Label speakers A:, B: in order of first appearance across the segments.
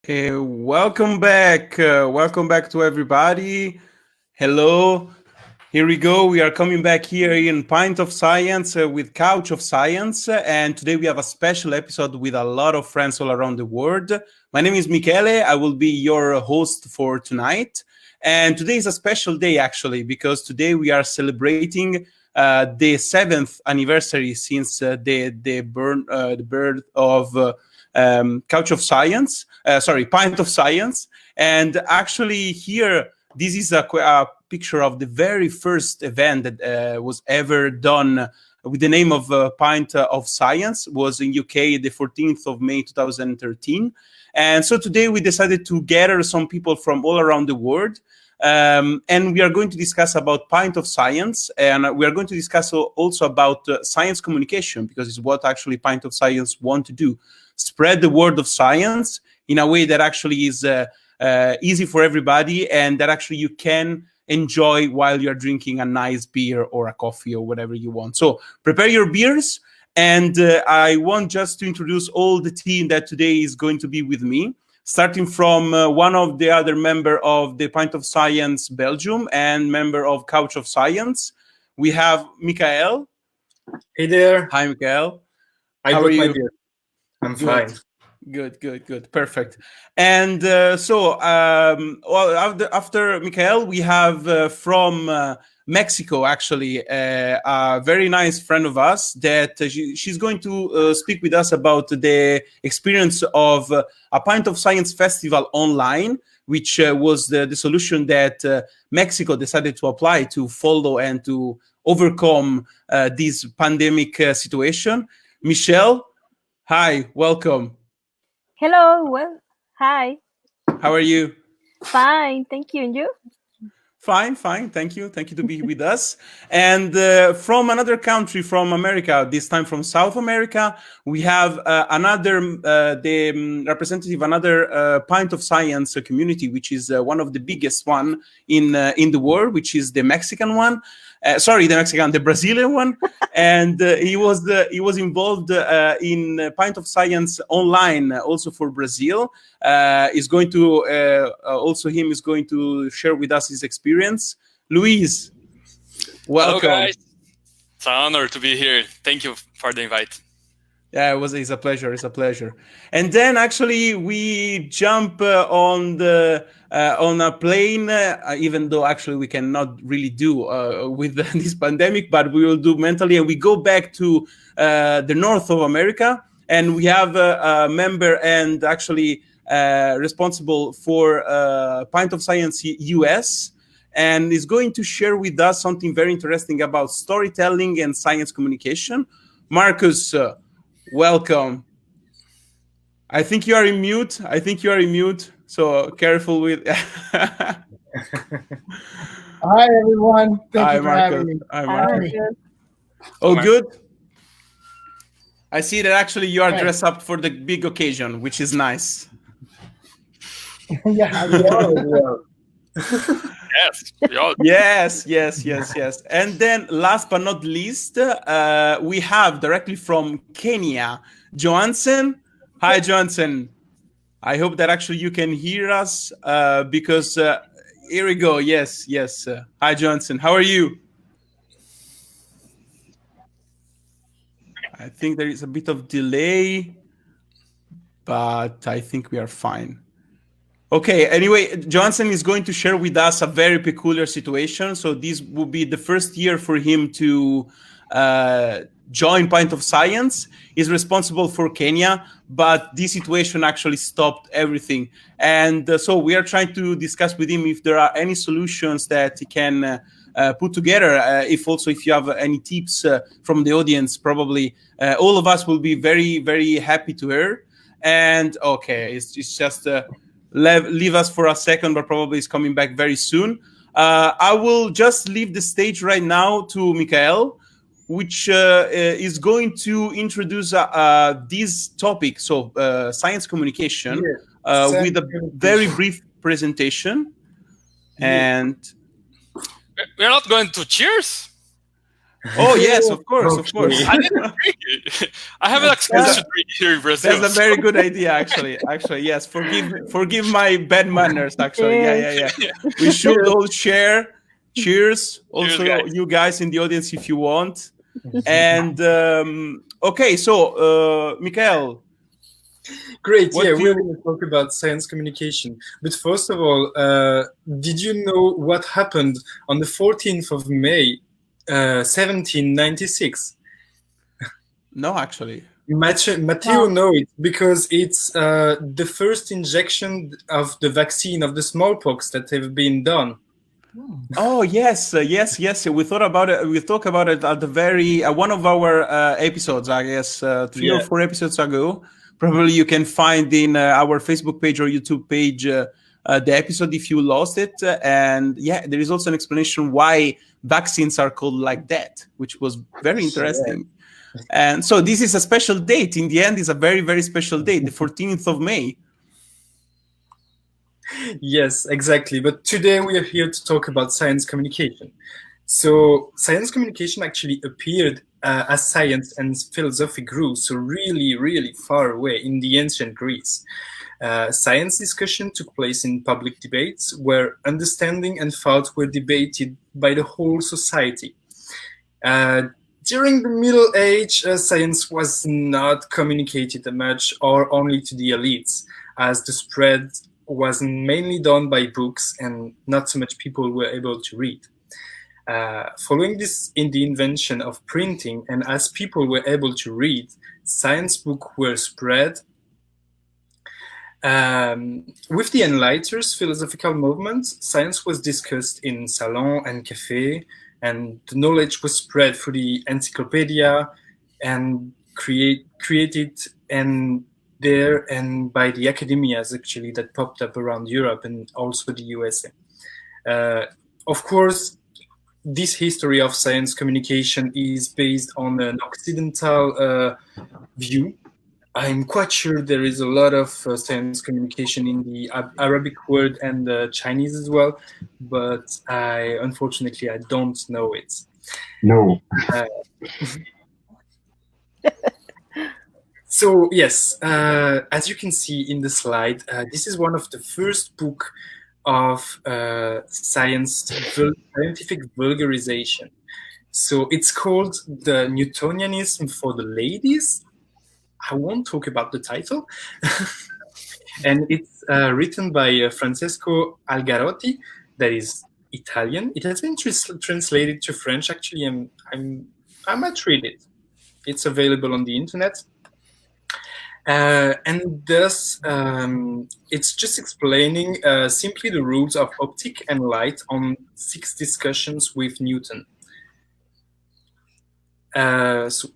A: Welcome back. Welcome back to everybody. Hello. Here we go. We are coming back here in Pint of Science with Couch of Science. And today we have a special episode with a lot of friends all around the world. My name is Michele. I will be your host for tonight. And today is a special day, actually, because today we are celebrating the 7th anniversary since the birth of Couch of Science. Pint of Science. And actually, here, this is a picture of the very first event that was ever done with the name of Pint of Science. Was in UK the 14th of May 2013. And so today we decided to gather some people from all around the world. And we are going to discuss about Pint of Science, and we are going to discuss also about science communication, because it's what actually Pint of Science want to do: spread the word of science in a way that actually is easy for everybody, and that actually you can enjoy while you're drinking a nice beer or a coffee or whatever you want. So prepare your beers, and I want just to introduce all the team that today is going to be with me. Starting from one of the other member of the Pint of Science Belgium and member of Couch of Science, we have Michael.
B: Hey there.
A: Hi, Michael.
B: How are you? I'm
A: Good.
B: fine.
A: Good. Perfect. And after Michael, we have from Mexico, actually, a very nice friend of us that she's going to speak with us about the experience of a Pint of Science festival online, which was the solution that Mexico decided to apply to follow and to overcome this pandemic situation. Michelle, hi, welcome.
C: Hello. Well, hi.
A: How are you?
C: Fine. Thank you. And you?
A: Fine. Thank you to be with us. And from another country, from America, this time from South America, we have the representative, another Pint of Science community, which is one of the biggest one in the world, which is the Mexican one. The Brazilian one, and he was involved in Pint of Science online, also for Brazil. Is going to is going to share with us his experience. Luis, welcome.
D: Hello, guys. It's an honor to be here. Thank you for the invite.
A: Yeah, it's a pleasure. It's a pleasure. And then actually we jump on a plane, even though actually we cannot really do with this pandemic, but we will do mentally. And we go back to the north of America, and we have a member and actually responsible for Pint of Science US, and is going to share with us something very interesting about storytelling and science communication. Marcus, welcome. I think you are in mute. So careful with.
E: Hi, everyone. Thank you for having me.
A: Hi, Marcus. Oh, good. I see that actually you are dressed up for the big occasion, which is nice.
E: Yeah.
A: Yes. And then last but not least, we have directly from Kenya, Johansen. Hi, Johansen. I hope that actually you can hear us because here we go. Yes. Hi, Johansen. How are you? I think there is a bit of delay, but I think we are fine. Okay, anyway, Johnson is going to share with us a very peculiar situation. So this will be the first year for him to join Pint of Science. He's responsible for Kenya, but this situation actually stopped everything. And so we are trying to discuss with him if there are any solutions that he can put together. If you have any tips from the audience, probably all of us will be very, very happy to hear. And okay, it's just... leave us for a second, but probably is coming back very soon. I will just leave the stage right now to Michael, which is going to introduce this topic, so science communication, with a very brief presentation. And
D: we're not going to cheers?
A: Oh yes, of course, of course.
D: I didn't drink it. I have an excuse to drink here in Brazil.
A: That's a very good idea, actually. Actually, yes. Forgive my bad manners. Actually, yeah. We should all share. Cheers. Also,
D: Cheers, guys.
A: you guys in the audience, if you want. And okay, so Mikael.
B: Great. We're going to talk about science communication. But first of all, did you know what happened on the 14th of May, 1796?
A: No, actually.
B: Matteo knows it because it's the first injection of the vaccine of the smallpox that have been done.
A: Oh yes. We thought about it. We talked about it at the very one of our episodes, I guess, 3 or 4 episodes ago. Probably you can find in our Facebook page or YouTube page the episode if you lost it. And yeah, there is also an explanation why vaccines are called like that, which was very interesting. And so this is a special date. In the end, it's a very, very special date, the 14th of May.
B: Yes, exactly. But today we are here to talk about science communication. So science communication actually appeared as science and philosophy grew, so really, really far away in the ancient Greece. Science discussion took place in public debates where understanding and thought were debated by the whole society. During the Middle Age, science was not communicated much or only to the elites, as the spread was mainly done by books and not so much people were able to read. Following this in the invention of printing and as people were able to read, science books were spread. With the Enlighteners philosophical movement, science was discussed in salons and cafés, and the knowledge was spread through the encyclopedia and created and there and by the academias actually that popped up around Europe and also the USA. Of course, this history of science communication is based on an Occidental view. I'm quite sure there is a lot of science communication in the Arabic world and Chinese as well, but unfortunately I don't know it.
F: No.
B: So yes, as you can see in the slide, this is one of the first book of scientific vulgarization. So it's called The Newtonianism for the Ladies. I won't talk about the title. And it's written by Francesco Algarotti, that is Italian. It has been translated to French. Actually, I might read it. It's available on the internet. And thus, it's just explaining simply the rules of optic and light on 6 discussions with Newton. So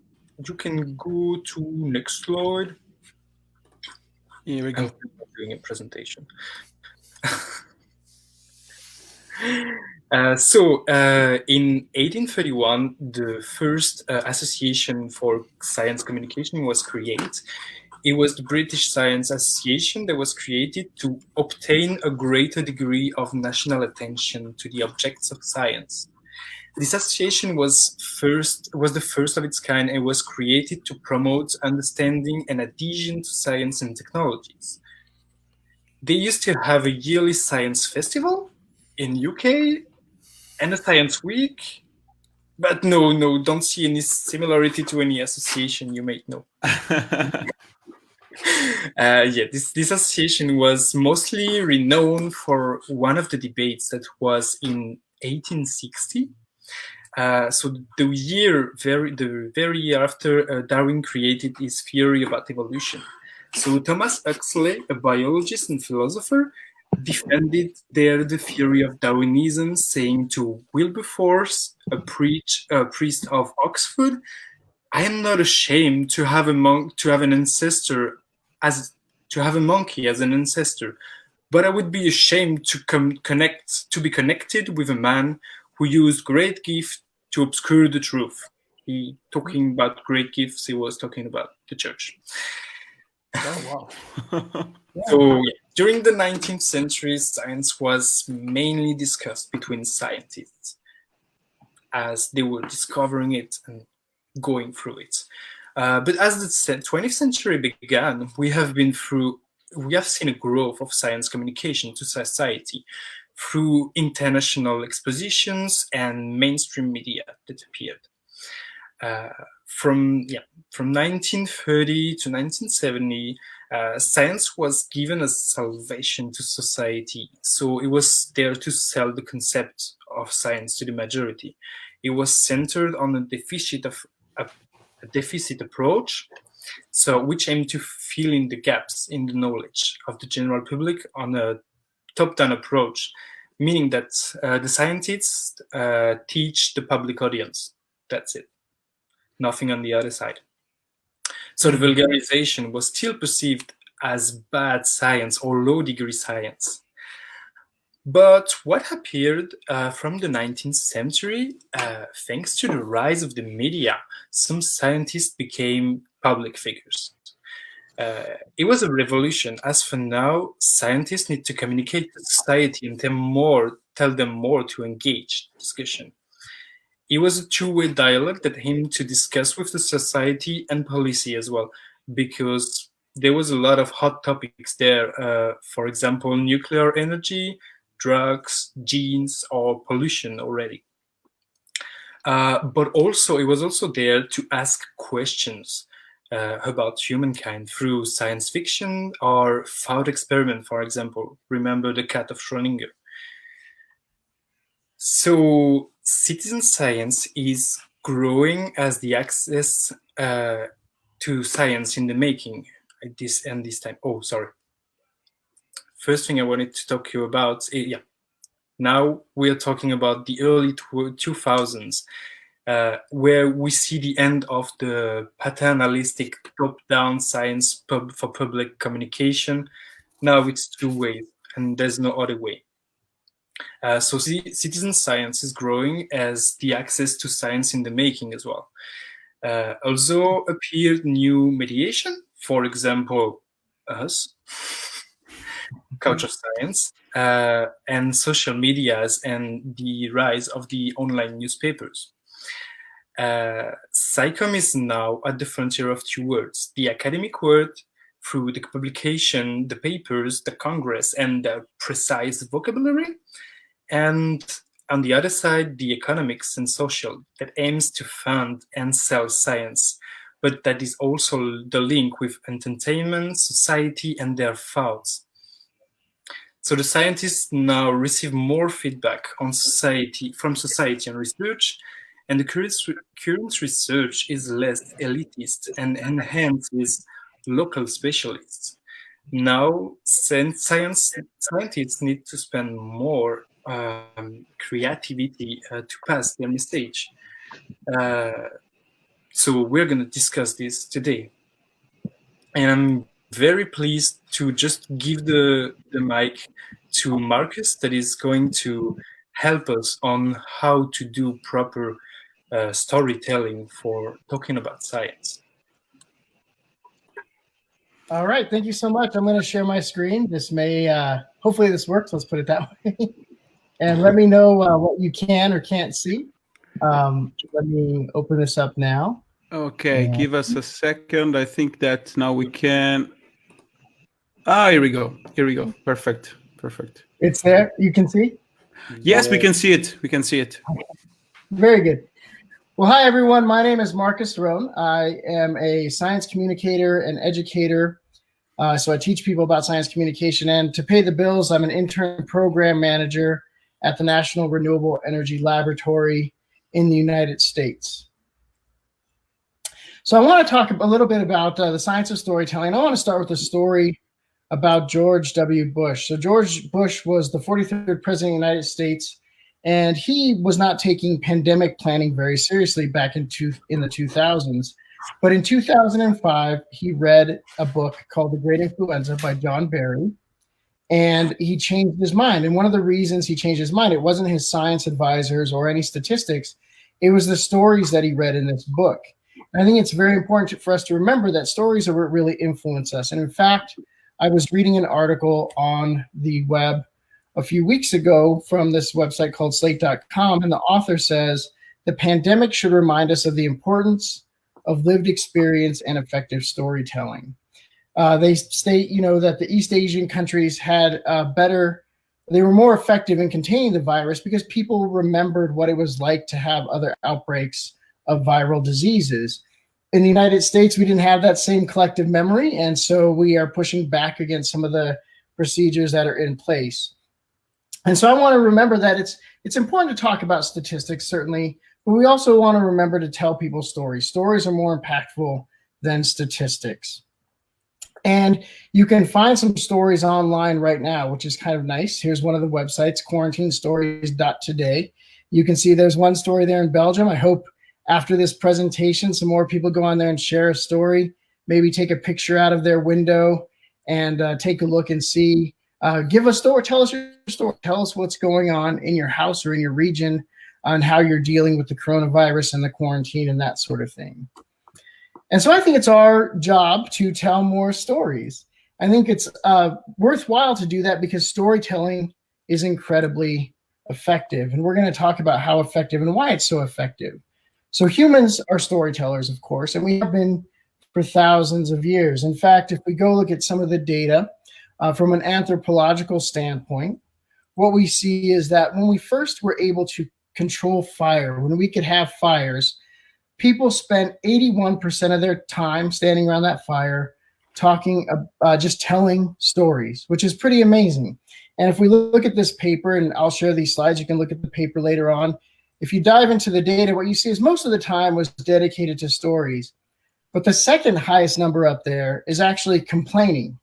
B: you can go to next slide.
A: Here we go.
B: I'm doing a presentation. In 1831, the first association for science communication was created. It was the British Science Association that was created to obtain a greater degree of national attention to the objects of science. This association was the first of its kind and was created to promote understanding and adhesion to science and technologies. They used to have a yearly science festival in UK and a science week, but no, don't see any similarity to any association you may know. This association was mostly renowned for one of the debates that was in 1860. So the very year after Darwin created his theory about evolution. So Thomas Huxley, a biologist and philosopher, defended there the theory of Darwinism, saying to Wilberforce, a priest of Oxford, "I am not ashamed to have a monkey as an ancestor, but I would be ashamed to be connected with a man who used great gift to obscure the truth." He talking about great gifts. He was talking about the church.
A: Oh wow!
B: So during the 19th century, science was mainly discussed between scientists. as they were discovering it and going through it. But as the 20th century began, we have seen a growth of science communication to society through international expositions and mainstream media that appeared. From 1930 to 1970, science was given as salvation to society. So it was there to sell the concept of science to the majority. It was centered on a deficit approach, so which aimed to fill in the gaps in the knowledge of the general public on a top-down approach, meaning that the scientists teach the public audience. That's it. Nothing on the other side. So the vulgarization was still perceived as bad science or low-degree science. But what appeared from the 19th century, thanks to the rise of the media, some scientists became public figures. It was a revolution, as for now, scientists need to communicate to society and tell them more to engage discussion. It was a two-way dialogue that aimed to discuss with the society and policy as well, because there was a lot of hot topics there. For example, nuclear energy, drugs, genes, or pollution already. But also, it was also there to ask questions about humankind through science fiction or thought experiment, for example. Remember the cat of Schrödinger. So citizen science is growing as the access to science in the making at this time. Oh, sorry. First thing I wanted to talk to you about, now we're talking about the early 2000s, where we see the end of the paternalistic top-down science for public communication. Now it's two ways, and there's no other way. So citizen science is growing as the access to science in the making as well. Also appeared new mediation, for example, us, Couch of Science, and social medias and the rise of the online newspapers. SciComm is now at the frontier of two worlds: the academic world, through the publication, the papers, the Congress, and the precise vocabulary, and on the other side, the economics and social that aims to fund and sell science, but that is also the link with entertainment, society, and their thoughts. So the scientists now receive more feedback on from society and research, and the current research is less elitist and enhances local specialists. Now, scientists need to spend more creativity to pass their message. So we're going to discuss this today. And I'm very pleased to just give the mic to Marcus, that is going to help us on how to do proper storytelling for talking about science.
E: All right, thank you so much. I'm going to share my screen. This may, hopefully this works. Let's put it that way. And let me know what you can or can't see. Let me open this up now.
A: Okay, give us a second. I think that now we can. Here we go. Here we go. Perfect. Perfect.
E: It's there. You can see?
A: Yes, we can see it. We can see it.
E: Very good. Well, hi, everyone. My name is Marcus Rohn. I am a science communicator and educator. So I teach people about science communication. And to pay the bills, I'm an intern program manager at the National Renewable Energy Laboratory in the United States. So I want to talk a little bit about the science of storytelling. I want to start with a story about George W. Bush. So George Bush was the 43rd president of the United States, and he was not taking pandemic planning very seriously back in the 2000s. But in 2005, he read a book called The Great Influenza by John Barry, and he changed his mind. And one of the reasons he changed his mind, it wasn't his science advisors or any statistics. It was the stories that he read in this book. And I think it's very important for us to remember that stories are what really influence us. And in fact, I was reading an article on the web a few weeks ago from this website called slate.com, and the author says the pandemic should remind us of the importance of lived experience and effective storytelling. They state, that the East Asian countries had they were more effective in containing the virus because people remembered what it was like to have other outbreaks of viral diseases. In the United States, we didn't have that same collective memory, and so we are pushing back against some of the procedures that are in place. And so I want to remember that it's important to talk about statistics, certainly, but we also want to remember to tell people stories. Stories are more impactful than statistics. And you can find some stories online right now, which is kind of nice. Here's one of the websites, quarantinestories.today. You can see there's one story there in Belgium. I hope after this presentation, some more people go on there and share a story, maybe take a picture out of their window and take a look and see. Give a story, tell us your story, tell us what's going on in your house or in your region on how you're dealing with the coronavirus and the quarantine and that sort of thing. And so I think it's our job to tell more stories. I think it's worthwhile to do that because storytelling is incredibly effective. And we're going to talk about how effective and why it's so effective. So humans are storytellers, of course, and we have been for thousands of years. In fact, if we go look at some of the data from an anthropological standpoint, what we see is that when we first were able to control fire, when we could have fires, people spent 81% of their time standing around that fire talking, just telling stories, which is pretty amazing. And if we look at this paper, and I'll share these slides, you can look at the paper later on. If you dive into the data, what you see is most of the time was dedicated to stories. But the second highest number up there is actually complaining.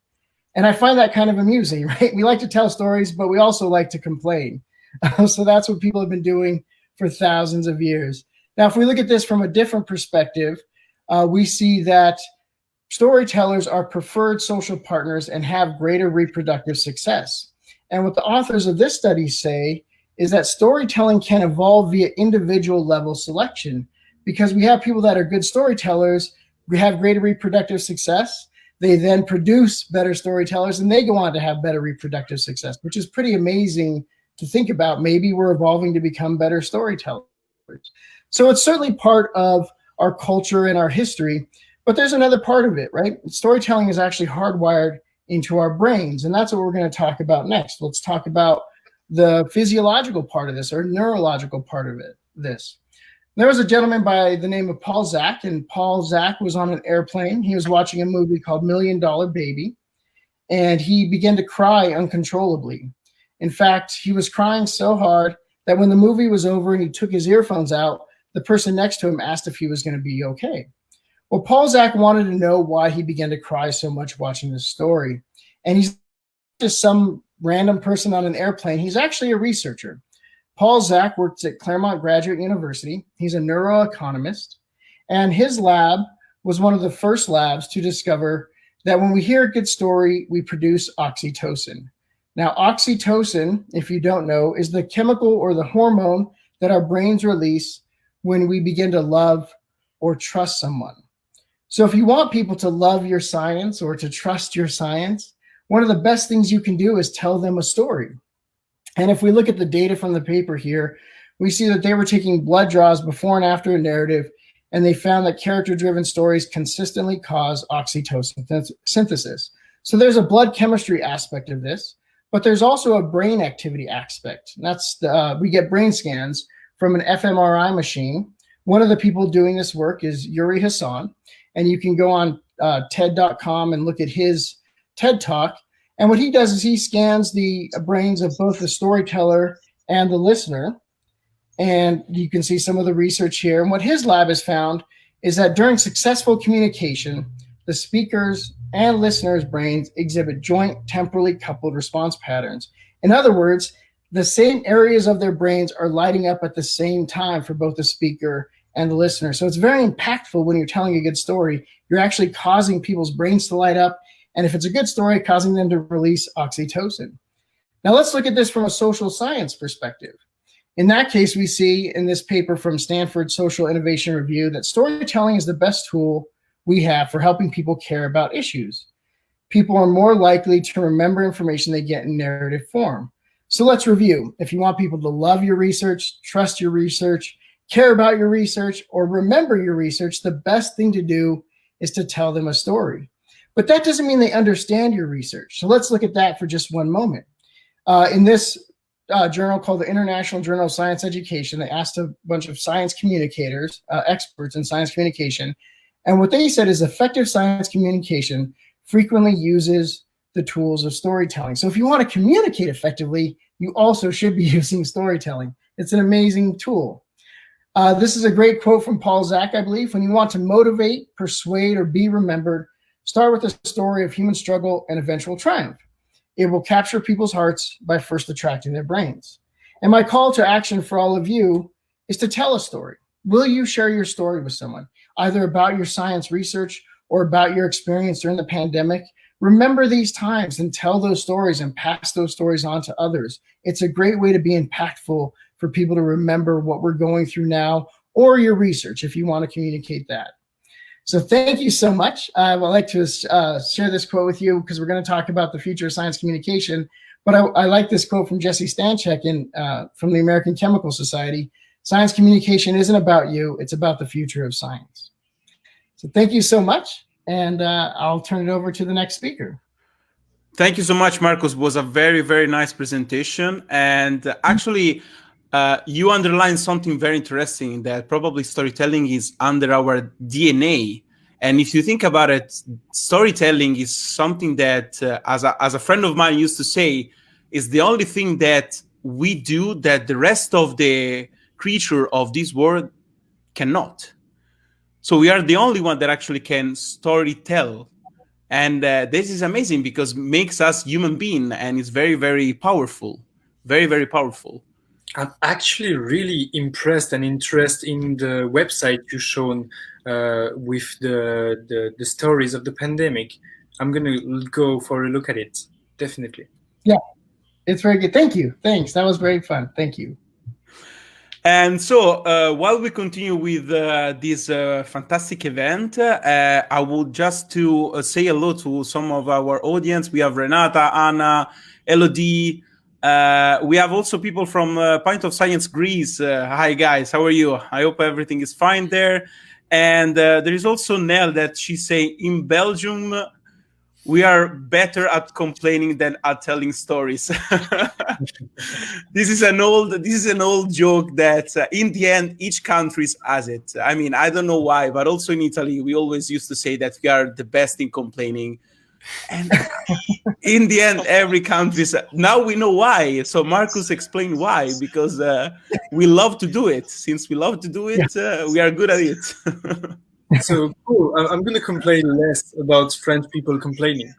E: And I find that kind of amusing, right? We like to tell stories, but we also like to complain. So that's what people have been doing for thousands of years. Now, if we look at this from a different perspective, we see that storytellers are preferred social partners and have greater reproductive success. And what the authors of this study say is that storytelling can evolve via individual level selection because we have people that are good storytellers, we have greater reproductive success. They then produce better storytellers and they go on to have better reproductive success, which is pretty amazing to think about. Maybe we're evolving to become better storytellers. So it's certainly part of our culture and our history, but there's another part of it, right? Storytelling is actually hardwired into our brains, and that's what we're going to talk about next. Let's talk about the physiological part of this or neurological part of this. There was a gentleman by the name of Paul Zak, and Paul Zak was on an airplane. He was watching a movie called $1 Million Baby, and he began to cry uncontrollably. In fact, he was crying so hard that when the movie was over and he took his earphones out, the person next to him asked if he was going to be okay. Well, Paul Zak wanted to know why he began to cry so much watching this story. And he's just some random person on an airplane. He's actually a researcher. Paul Zak works at Claremont Graduate University. He's a neuroeconomist. And his lab was one of the first labs to discover that when we hear a good story, we produce oxytocin. Now, oxytocin, if you don't know, is the chemical or the hormone that our brains release when we begin to love or trust someone. So if you want people to love your science or to trust your science, one of the best things you can do is tell them a story. And if we look at the data from the paper here, we see that they were taking blood draws before and after a narrative, and they found that character-driven stories consistently cause oxytocin synthesis. So there's a blood chemistry aspect of this, but there's also a brain activity aspect. And that's we get brain scans from an fMRI machine. One of the people doing this work is Yuri Hassan, and you can go on TED.com and look at his TED Talk. And what he does is he scans the brains of both the storyteller and the listener. And you can see some of the research here. And what his lab has found is that during successful communication, the speakers and listeners' brains exhibit joint temporally coupled response patterns. In other words, the same areas of their brains are lighting up at the same time for both the speaker and the listener. So it's very impactful when you're telling a good story. You're actually causing people's brains to light up. And if it's a good story, causing them to release oxytocin. Now let's look at this from a social science perspective. In that case, we see in this paper from Stanford Social Innovation Review that storytelling is the best tool we have for helping people care about issues. People are more likely to remember information they get in narrative form. So let's review. If you want people to love your research, trust your research, care about your research or remember your research, the best thing to do is to tell them a story. But that doesn't mean they understand your research. So let's look at that for just one moment. In this journal called the International Journal of Science Education, they asked a bunch of science communicators, experts in science communication, and what they said is effective science communication frequently uses the tools of storytelling. So if you want to communicate effectively, you also should be using storytelling. It's an amazing tool. This is a great quote from Paul Zak, I believe. When you want to motivate, persuade, or be remembered, start with a story of human struggle and eventual triumph. It will capture people's hearts by first attracting their brains. And my call to action for all of you is to tell a story. Will you share your story with someone, either about your science research or about your experience during the pandemic? Remember these times and tell those stories and pass those stories on to others. It's a great way to be impactful for people to remember what we're going through now, or your research if you want to communicate that. So thank you so much. I would like to share this quote with you because we're going to talk about the future of science communication. But I like this quote from Jesse Stanchek from the American Chemical Society. Science communication isn't about you, it's about the future of science. So thank you so much. And I'll turn it over to the next speaker.
A: Thank you so much, Marcos. It was a very, very nice presentation. And actually, you underlined something very interesting, that probably storytelling is under our DNA. And if you think about it, storytelling is something that, as a friend of mine used to say, is the only thing that we do that the rest of the creature of this world cannot. So we are the only one that actually can story tell. And this is amazing because it makes us human being, and it's very, very powerful. Very, very powerful.
B: I'm actually really impressed and interested in the website you shown with the stories of the pandemic. I'm going to go for a look at it, definitely.
E: Yeah, it's very good. Thank you. Thanks. That was very fun. Thank you.
A: And so while we continue with this fantastic event, I would just to say hello to some of our audience. We have Renata, Anna, Elodie. We have also people from Pint of Science Greece. Hi, guys. How are you? I hope everything is fine there. And there is also Nell that she's saying, in Belgium, we are better at complaining than at telling stories. This is an old joke that in the end, each country has it. I mean, I don't know why, but also in Italy, we always used to say that we are the best in complaining. And in the end, every country. Now we know why. So Marcus explained why, because we love to do it. Since we love to do it, we are good at it.
B: So cool. I'm going to complain less about French people complaining.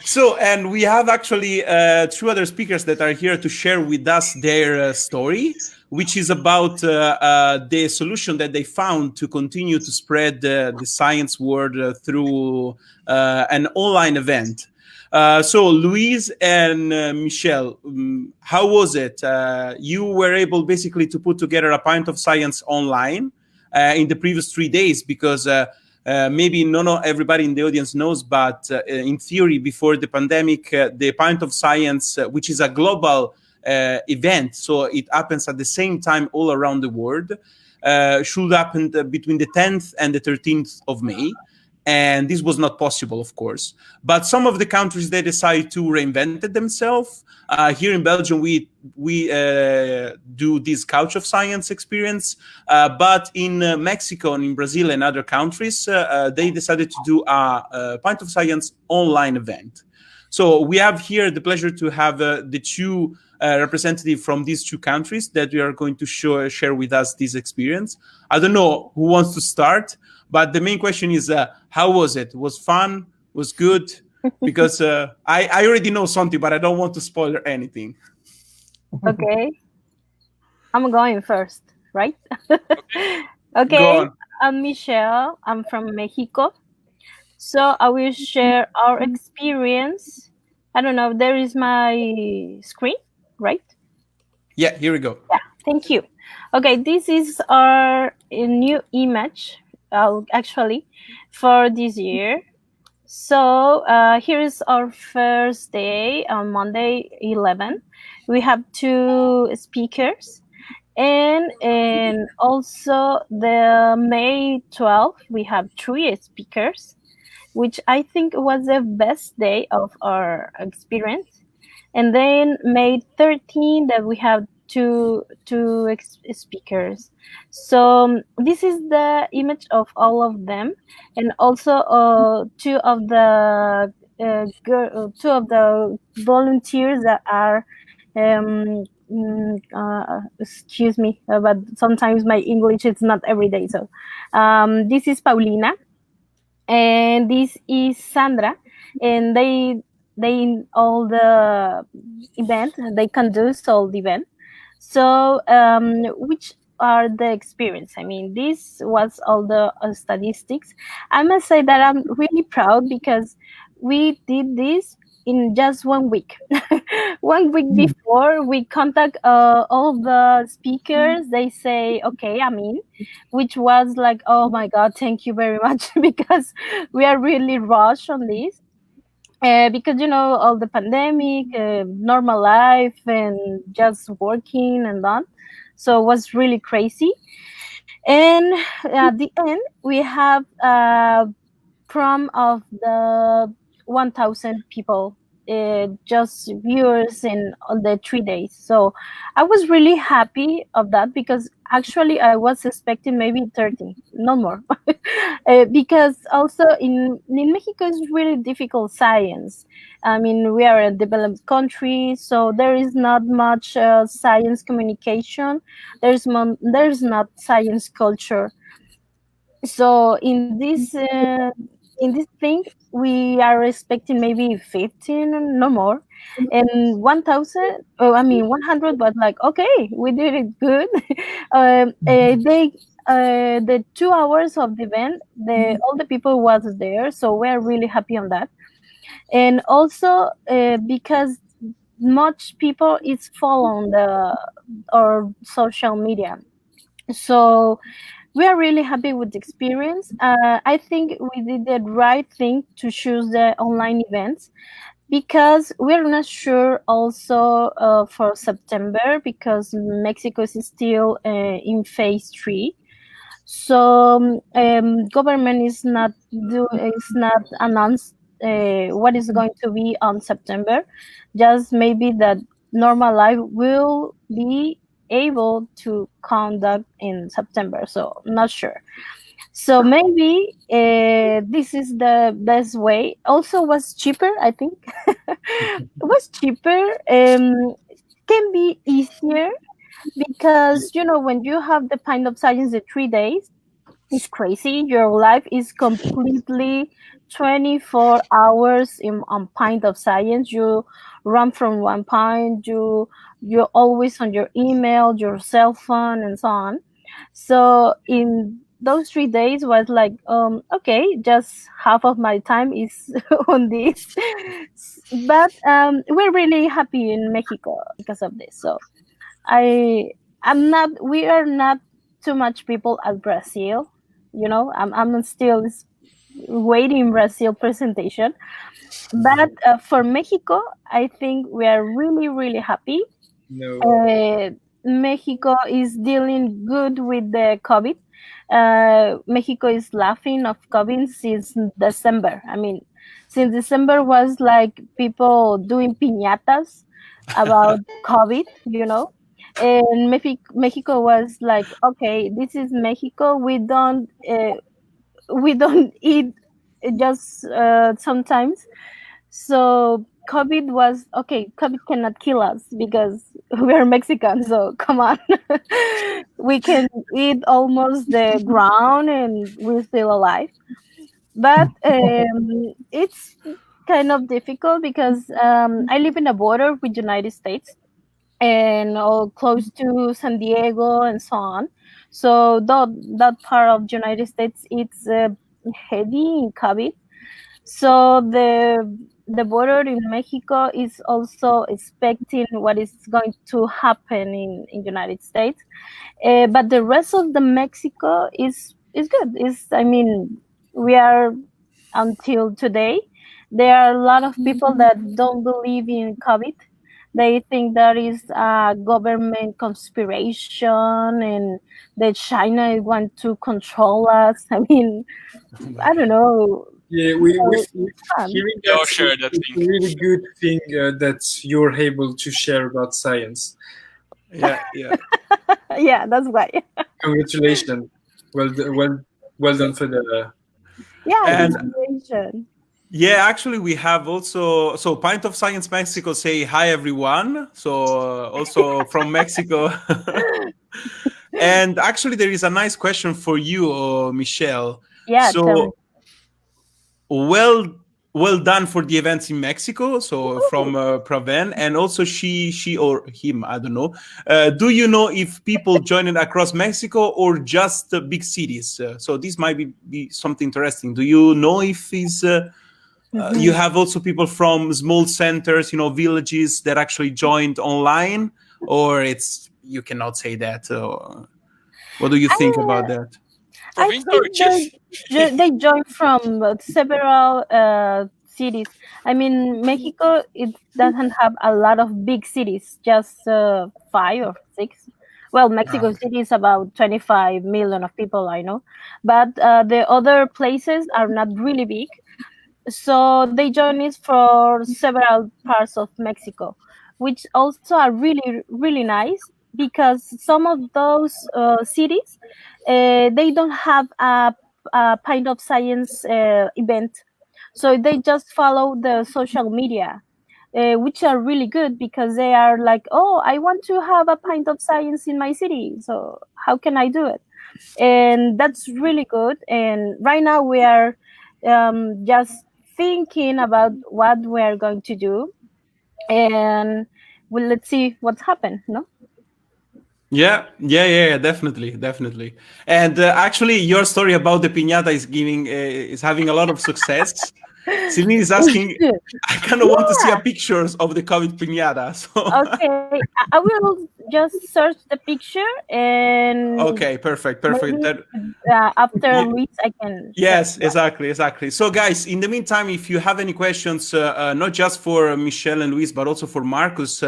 A: So, and we have actually two other speakers that are here to share with us their story, which is about the solution that they found to continue to spread the science word through an online event. So, Louise and Michelle, how was it? You were able basically to put together a Pint of Science online in the previous 3 days, because maybe not everybody in the audience knows, but in theory, before the pandemic, the Pint of Science, which is a global event, so it happens at the same time all around the world, should happen between the 10th and the 13th of May. And this was not possible, of course. But some of the countries, they decided to reinvent themselves. Here in Belgium, we do this Couch of Science experience. But in Mexico and in Brazil and other countries, they decided to do a Pint of Science online event. So we have here the pleasure to have the two representatives from these two countries that we are going to share with us this experience. I don't know who wants to start, but the main question is, how was it? Was fun? Was good? Because I already know something, but I don't want to spoil anything.
C: Okay. I'm going first, right?
A: Go
C: Okay.
A: on.
C: I'm Michelle. I'm from Mexico. So I will share our experience. I don't know, there is my screen, right?
A: Yeah, here we go.
C: Yeah, thank you. Okay, this is our new image, actually, for this year. So here is our first day on Monday 11. We have two speakers, And also the May 12th, we have 3 speakers, which I think was the best day of our experience. And then May 13th, that we have speakers. So this is the image of all of them, and also two of the volunteers that are excuse me, but sometimes my English is not every day. So this is Paulina, and this is Sandra, and they in all the event, they conduct all the event. So which are the experience? I mean, this was all the statistics. I must say that I'm really proud because we did this in just 1 week. 1 week before we contact all the speakers, they say, okay, I'm in, which was like, oh my god, thank you very much, because we are really rushed on this. Because all the pandemic, normal life, and just working and done, so it was really crazy. And at the end, we have prom of the 1,000 people, just viewers in on the 3 days. So I was really happy of that, because actually I was expecting maybe 30, no more. Because also in Mexico is really difficult science. I mean, we are a developed country, so there is not much science communication. There's not science culture. So in this thing, we are expecting maybe 15, no more. And 1,000, oh, I mean 100, but like, okay, we did it good. They The 2 hours of the event, the all the people was there, so we're really happy on that. And also because much people is following the our social media, so we are really happy with the experience. I think we did the right thing to choose the online events, because we're not sure also for September, because Mexico is still in phase 3. So government is not announced what is going to be on September. Just maybe that normal life will be able to conduct in September. So not sure. So maybe this is the best way. Also was cheaper, I think. It was cheaper. Can be easier, because when you have the Pint of Science in 3 days, it's crazy. Your life is completely 24 hours on Pint of Science. You run from one pint. You're always on your email, your cell phone, and so on. So in those 3 days was like, okay, just half of my time is on this. But we're really happy in Mexico because of this. So I I'm not we are not too much people at Brazil. I'm still waiting Brazil presentation. But for Mexico, I think we are really, really happy.
B: No.
C: Mexico is dealing good with the COVID. Mexico is laughing of COVID since December. I mean, since December was like people doing piñatas about COVID, and Mexico was like, okay, this is Mexico. We don't eat just sometimes. So COVID was okay. COVID cannot kill us because we are Mexican. So come on, we can eat almost the ground and we're still alive. But it's kind of difficult because I live in a border with United States, and all close to San Diego and so on. So that part of United States, it's heavy in COVID. So the border in Mexico is also expecting what is going to happen in United States. But the rest of the Mexico is good. I mean, we are until today. There are a lot of people that don't believe in COVID. They think there is a government conspiration and that China want to control us. I mean, I don't know.
B: Yeah,
C: So,
B: we
C: fun.
B: hearing
D: We all
B: that
D: share that
B: it's
D: thing.
B: a really good thing that you're able to share about science.
A: Yeah, yeah.
C: Yeah, that's why.
B: Congratulations. Well done for the.
C: Yeah,
A: And
C: congratulations.
A: yeah, actually, we have also so Pint of Science Mexico say hi everyone. So also from Mexico. And actually, there is a nice question for you, Michelle.
C: Yeah, tell me.
A: So well, well done for the events in Mexico. So from Praven, and also she or him, I don't know. Do you know if people join it across Mexico or just big cities? So this might be something interesting. Do you know if is you
C: Mhm.
A: have also people from small centers, villages that actually joined online, or it's you cannot say that? What do you think about
C: I,
A: that?
C: I
D: Province or
C: think
D: chief?
C: they join from several cities. I mean, Mexico it doesn't have a lot of big cities, just 5 or 6. Well, Mexico City is about 25 million of people, I know, but the other places are not really big. So they join us for several parts of Mexico, which also are really really nice because some of those cities they don't have a Pint of Science event, so they just follow the social media. Which are really good because they are like, oh, I want to have a Pint of Science in my city. So how can I do it? And that's really good. And right now we are just thinking about what we are going to do, and well, let's see what's happened. No.
A: Yeah, definitely, definitely. And actually, your story about the piñata is having a lot of success. Celine is
C: It's
A: asking,
C: good.
A: I kind of want to see a pictures of the COVID piñata. So,
C: Okay, I will just search the picture and
A: okay, perfect, perfect.
C: maybe
A: That,
C: after
A: y-
C: Luis I can share.
A: yes, exactly, exactly. So, guys, in the meantime, if you have any questions, not just for Michelle and Luis, but also for Marcus,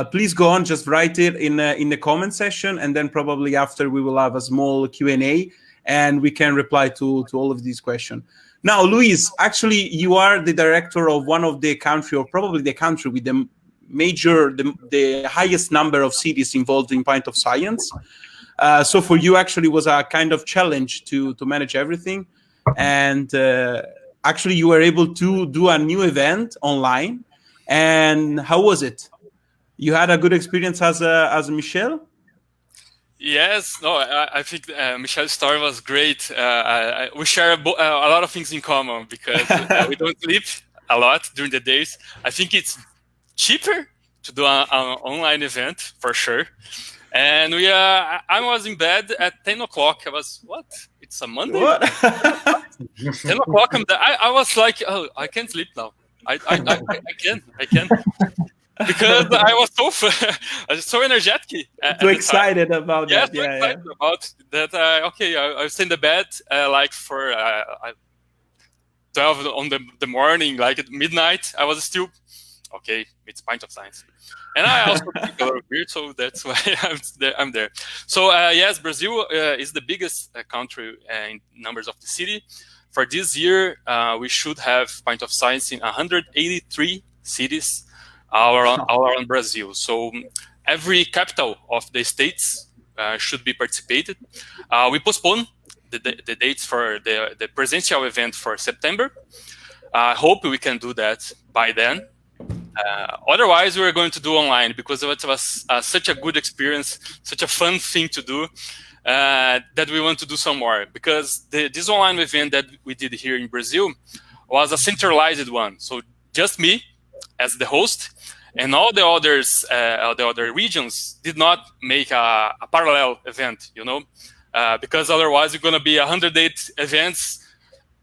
A: please go on. Just write it in the comment section, and then probably after we will have a small Q&A, and we can reply to all of these questions. Now, Luis, actually, you are the director of one of the country, or probably the country with the highest number of cities involved in Pint of Science. So for you, actually, was a kind of challenge to manage everything, and actually, you were able to do a new event online. And how was it? You had a good experience as Michelle?
D: Yes, no, I think Michelle's story was great. We share a lot of things in common because we don't sleep a lot during the days. I think it's cheaper to do an online event for sure. And I was in bed at 10 o'clock. I was, what? It's a Monday?
A: What?
D: 10 o'clock. I was like, oh, I can't sleep now. I can. Because I was I was so energetic
A: Too
D: at the time.
A: excited about
D: Yeah,
A: that.
D: so
A: Yeah, yeah.
D: excited about that. Okay, I was in the bed like for 12 on the morning, like at midnight. I was still okay. It's Pint of Science, and I also drink a lot of beer, so that's why I'm there. So yes, Brazil is the biggest country in numbers of the city. For this year, we should have Pint of Science in 183 cities all around Brazil. So every capital of the states should be participated. We postponed the dates for the presidential event for September. I hope we can do that by then. Otherwise, we are going to do online because it was such a good experience, such a fun thing to do that we want to do some more. Because this online event that we did here in Brazil was a centralized one. So just me as the host, and all the others, the other regions did not make a parallel event, because otherwise it's going to be 108 events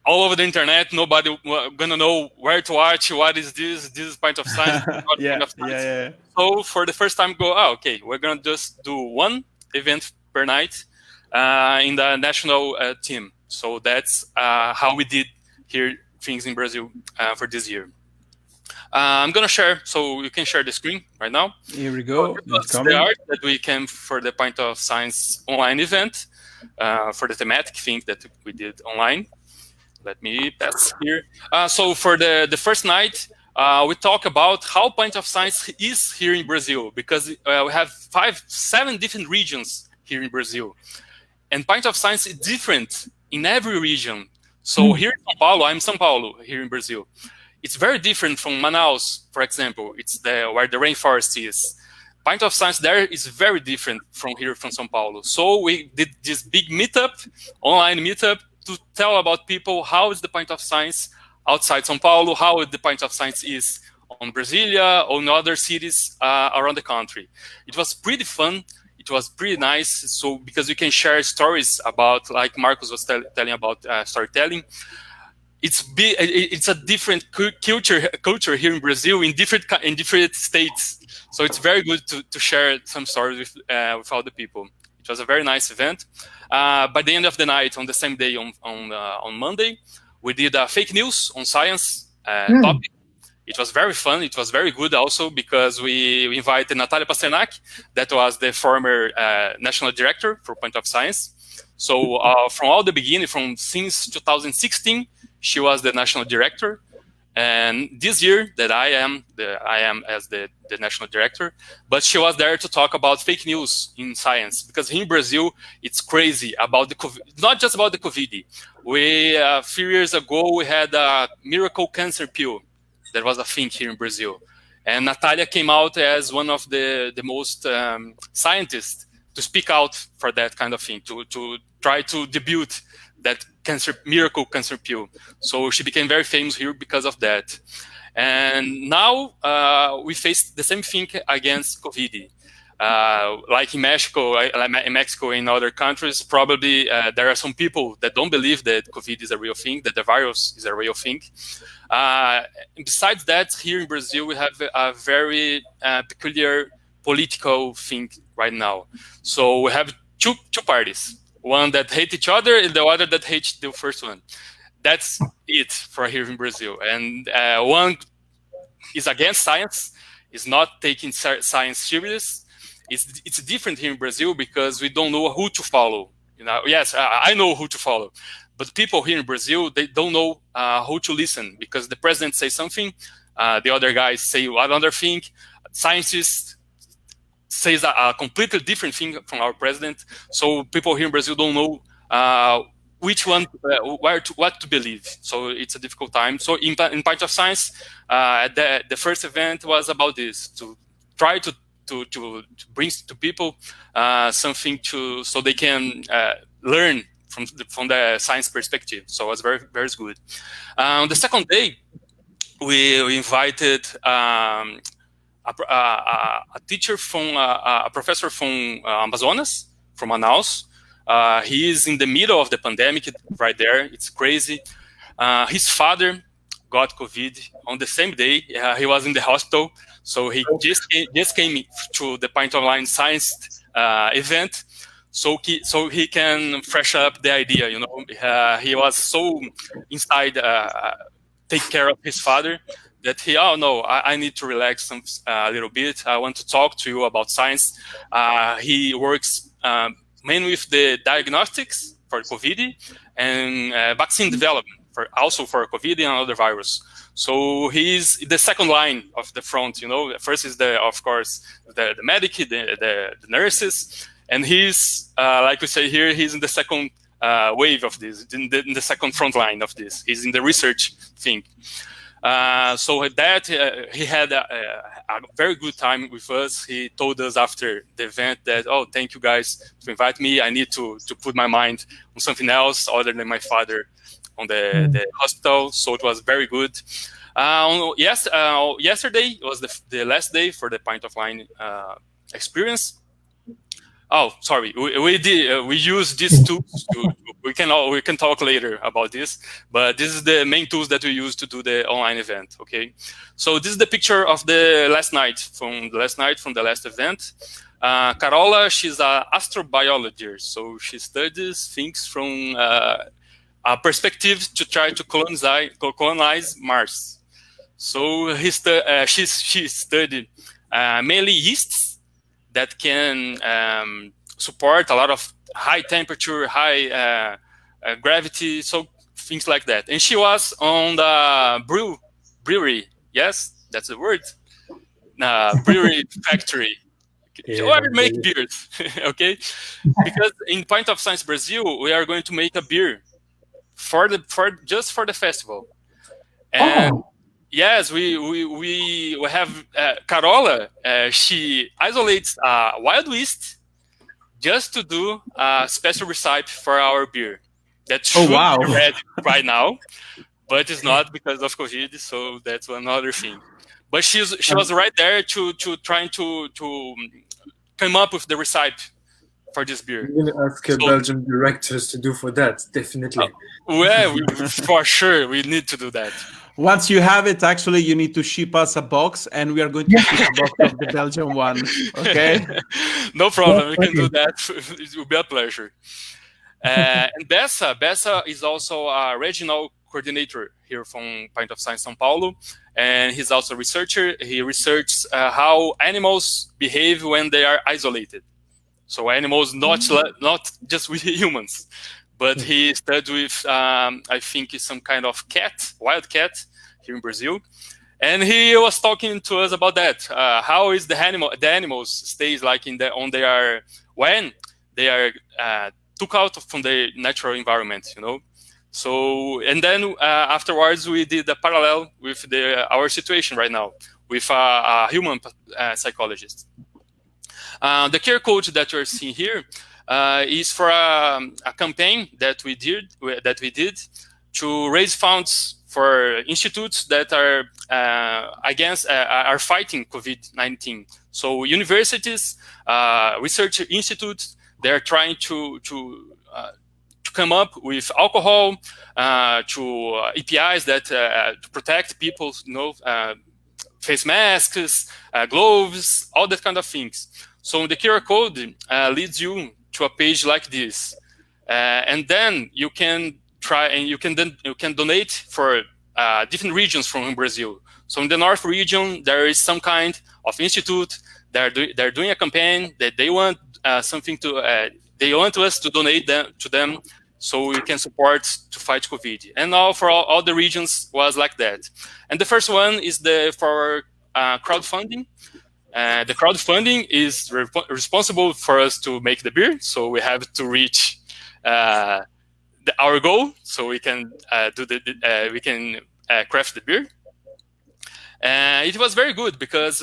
D: all over the internet. Nobody going to know where to watch. What is this? This is Pint of Science. Not
A: Yeah,
D: Pint of Science.
A: yeah.
D: So for the first time, okay, we're going to just do one event per night in the national team. So that's how we did here things in Brazil for this year. I'm gonna share, so you can share the screen right now.
A: Here we go.
D: So
A: It's
D: this was
A: coming.
D: the art that we came for the Pint of Science online event, for the thematic thing that we did online. Let me pass here. So for the first night, we talk about how Pint of Science is here in Brazil, because we have 7 different regions here in Brazil. And Pint of Science is different in every region. So here in São Paulo, I'm São Paulo, here in Brazil. It's very different from Manaus, for example. It's where the rainforest is. Pint of Science there is very different from here, from São Paulo. So we did this big meetup, online meetup, to tell about people how is the Pint of Science outside São Paulo, how the Pint of Science is on Brasilia, or in other cities around the country. It was pretty fun. It was pretty nice. So because you can share stories about, like Marcos was telling about storytelling. It's a different culture here in Brazil, in different states. So it's very good to share some stories with all the people. It was a very nice event. By the end of the night, on the same day, on Monday, we did a fake news on science topic. It was very fun. It was very good also, because we invited Natalia Pasternak, that was the former national director for Pint of Science. So from all the beginning, since 2016, she was the national director. And this year that I am as the national director, but she was there to talk about fake news in science, because here in Brazil, it's crazy about the COVID, not just about the COVID. A few years ago, we had a miracle cancer pill that was a thing here in Brazil. And Natalia came out as one of the most scientists to speak out for that kind of thing, to try to debut that miracle cancer pill. So she became very famous here because of that. And now we face the same thing against COVID. Like in Mexico and other countries, probably there are some people that don't believe that COVID is a real thing, that the virus is a real thing. Besides that, here in Brazil, we have a very peculiar political thing right now. So we have two parties. One that hate each other and the other that hates the first one. That's it for here in Brazil. And one is against science, is not taking science serious. It's different here in Brazil because we don't know who to follow. Yes, I know who to follow, but people here in Brazil, they don't know who to listen, because the president says something, the other guys say another thing, scientists says a completely different thing from our president. So people here in Brazil don't know which one, what to believe. So it's a difficult time. So in Pint of Science, the first event was about this, to try to bring to people something so they can learn from the science perspective. So it was very, very good. On the second day, we invited a teacher a professor from Amazonas, from Manaus. He is in the middle of the pandemic right there. It's crazy. His father got COVID on the same day. He was in the hospital, so he just came to the Pint Online Science event, so he can fresh up the idea. He was so inside, take care of his father, that I need to relax a little bit. I want to talk to you about science. He works mainly with the diagnostics for COVID and vaccine development also for COVID and other virus. So he's the second line of the front. First is of course the medic, the nurses, and he's like we say here, he's in the second wave of this, in the second front line of this. He's in the research thing. So that he had a very good time with us. He told us after the event that, thank you guys to invite me. I need to put my mind on something else other than my father on the hospital. So it was very good. Yesterday was the last day for the Pint of Line experience. Oh, sorry. We use these tools. We can talk later about this, but this is the main tools that we use to do the online event. Okay, so this is the picture of the last night from the last event. Carola, she's an astrobiologist, so she studies things from a perspective to try to colonize Mars. So she studied mainly yeasts that can support a lot of high temperature, high gravity, so things like that. And she was on the brewery. Yes, that's the word. Brewery factory. Or make beers, okay? Because in Pint of Science Brazil, we are going to make a beer for the festival. And yes, we have Carola. She isolates wild yeast just to do a special recipe for our beer that should be ready right now, but it's not because of COVID. So that's another thing. But she was right there to trying to come up with the recipe for this beer.
B: I'm gonna ask Belgian directors to do for that, definitely.
D: Well, for sure, we need to do that.
A: Once you have it, actually, you need to ship us a box, and we are going to ship a box of the Belgian one. Okay?
D: No problem. We can do that. It will be a pleasure. And Bessa is also a regional coordinator here from Pint of Science São Paulo, and he's also a researcher. He researches how animals behave when they are isolated. So animals not just with humans, but he studied with I think it's some kind of cat, wild cat here in Brazil, and he was talking to us about that. How is the animals stays like when they are took out from the natural environment, you know. So and then afterwards we did a parallel with our situation right now with a human psychologist. The QR code that you're seeing here is for a campaign that we did to raise funds for institutes that are are fighting COVID-19. So universities, research institutes, they're trying to come up with alcohol, to EPIs that to protect people, face masks, gloves, all that kind of things. So the QR code leads you to a page like this, and then you can donate for different regions from Brazil. So in the North region, there is some kind of institute. They're doing a campaign that they want they want us to donate to them, so we can support to fight COVID. And now for all the regions was like that. And the first one is for crowdfunding. The crowdfunding is responsible for us to make the beer, so we have to reach our goal, so we can craft the beer. It was very good because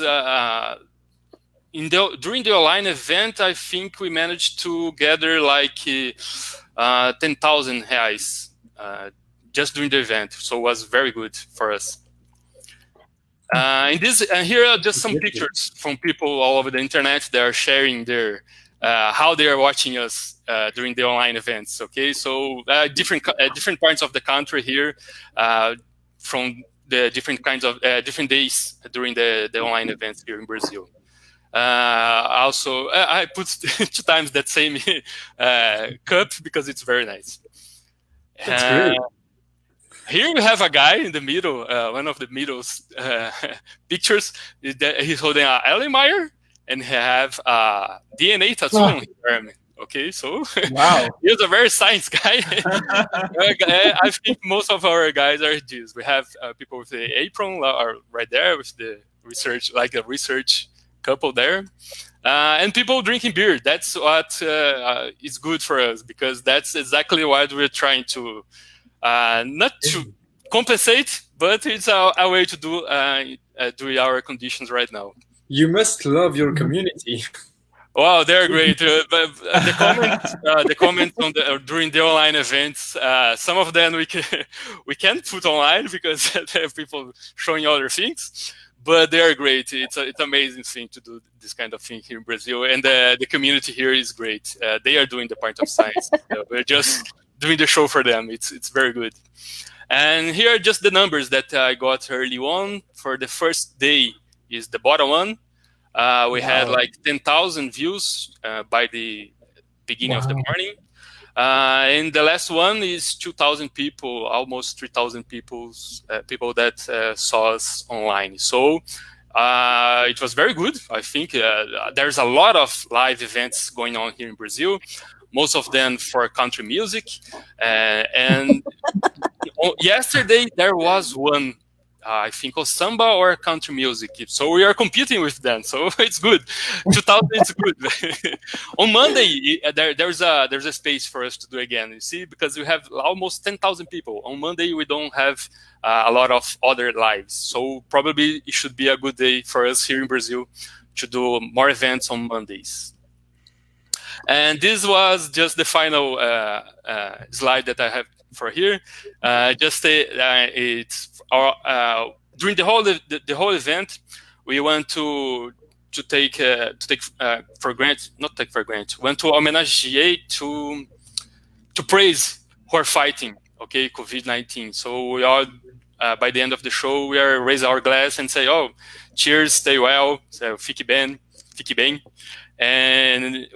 D: during the online event, I think we managed to gather like 10,000 reais just during the event, so it was very good for us. Here are just some pictures from people all over the internet that are sharing their how they are watching us during the online events. Okay, so different parts of the country here, from the different kinds of different days during the online events here in Brazil. Also, I put 2 times that same cup because it's very nice.
B: That's great.
D: Here we have a guy in the middle, one of the middle pictures. He's holding a Erlenmeyer, and he have a DNA tattoo on his arm. Okay, so wow, he's a very science guy. I think most of our guys are Jews. We have people with the apron are right there with the research, like a research couple there, and people drinking beer. That's what is good for us, because that's exactly what we're trying to. Not to compensate, but it's a way to do our conditions right now.
B: You must love your community.
D: Wow, they're great. But the comments on during the online events, some of them we can't put online because there are people showing other things. But they are great. It's an amazing thing to do this kind of thing here in Brazil, and the community here is great. They are doing the Pint of Science. We're just doing the show for them. It's very good. And here are just the numbers that I got early on. For the first day is the bottom one. We had like 10,000 views by the beginning of the morning. And the last one is 2,000 people, almost 3,000 people that saw us online. So it was very good. I think there's a lot of live events going on here in Brazil, most of them for country music. And yesterday there was one, I think, of samba or country music. So we are competing with them. So it's good. 2,000 is good. On Monday, there's a space for us to do again. You see, because we have almost 10,000 people. On Monday, we don't have a lot of other lives. So probably it should be a good day for us here in Brazil to do more events on Mondays. And this was just the final slide that I have for here. It's our during the whole event, we want to take for granted, not take for granted, want to homenage to praise who are fighting, okay, COVID-19. So we are by the end of the show, we are raise our glass and say, oh, cheers, stay well, so fique bem, and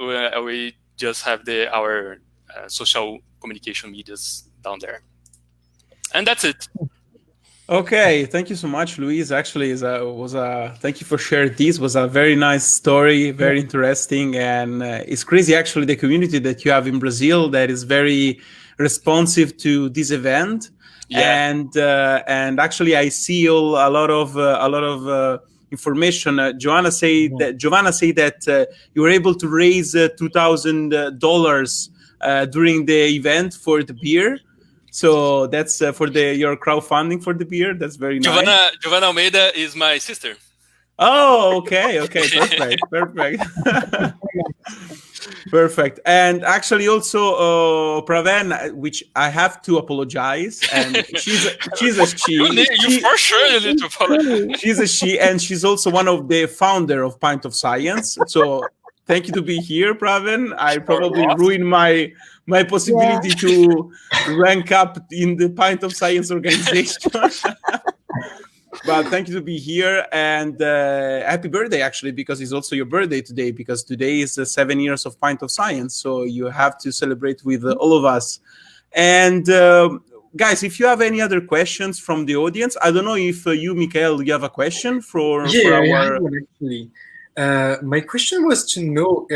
D: we just have our social communication medias down there, and that's it.
A: Okay, thank you so much, Luis. Actually, thank you for sharing this. Was a very nice story, very interesting, and it's crazy actually the community that you have in Brazil that is very responsive to this event. Yeah. And actually, I see a lot of information. Giovanna say that you were able to raise $2,000 during the event for the beer. So that's for your crowdfunding for the beer. That's very nice.
D: Giovanna Almeida is my sister.
A: Oh, okay, perfect. Perfect. And actually also Praven, which I have to apologize, and she's a she.
D: You for sure need to apologize.
A: She's a she, and she's also one of the founder of Pint of Science. So thank you to be here, Praven. I probably ruined my possibility to rank up in the Pint of Science organization. But thank you to be here, and happy birthday, actually, because it's also your birthday today, because today is 7 years of Pint of Science, so you have to celebrate with all of us. And guys, if you have any other questions from the audience, I don't know if you, Mikael, you have a question for our...
B: I have one, actually. My question was to know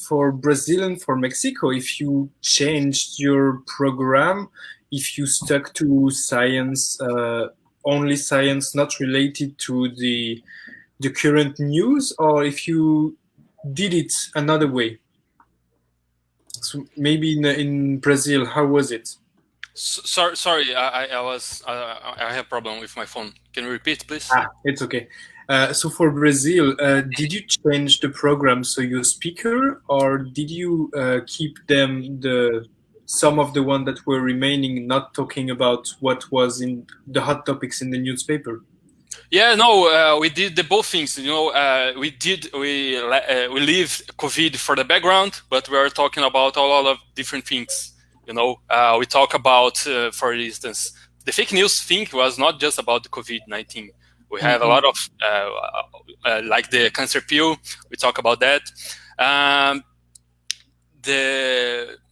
B: for Brazil and for Mexico, if you changed your program, if you stuck to science, only science not related to the current news, or if you did it another way. So maybe in Brazil, how was it?
D: Sorry, I have a problem with my phone. Can you repeat, please?
B: It's okay. So for Brazil, did you change the program so you speaker, or did you keep them some of the one that were remaining, not talking about what was in the hot topics in the newspaper?
D: Yeah, no, we did the both things. You know, we leave COVID for the background, but we are talking about a lot of different things. You know, we talk about, for instance, the fake news thing was not just about the COVID-19. We have a lot of, like the cancer pill. We talk about that.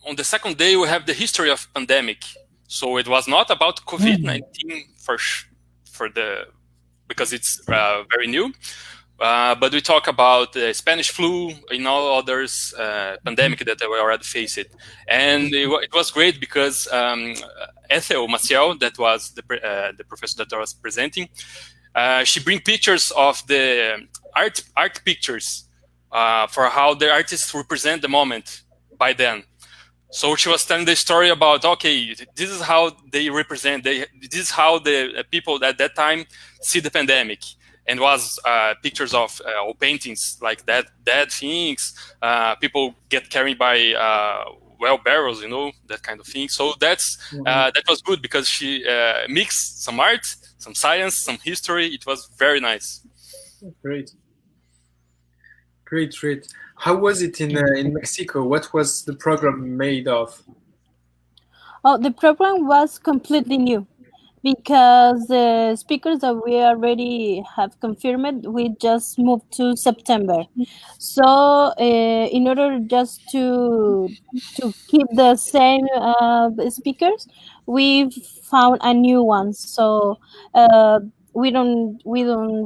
D: On the second day, we have the history of pandemic. So it was not about COVID-19 because it's very new. But we talk about the Spanish flu and all others pandemic that we already faced. And it was great because Ethel Maciel, that was the professor that I was presenting, she bring pictures of the art pictures for how the artists represent the moment by then. So she was telling the story about, okay, this is how they represent, this is how the people at that time see the pandemic. And was pictures of paintings like that, dead things, people get carried by well barrels, you know, that kind of thing. So that was good because she mixed some art, some science, some history. It was very nice.
B: Great. How was it in Mexico? What was the program made of?
C: Oh, the program was completely new because the speakers that we already have confirmed, we just moved to September. So in order just to keep the same speakers, we found a new one. So uh, we don't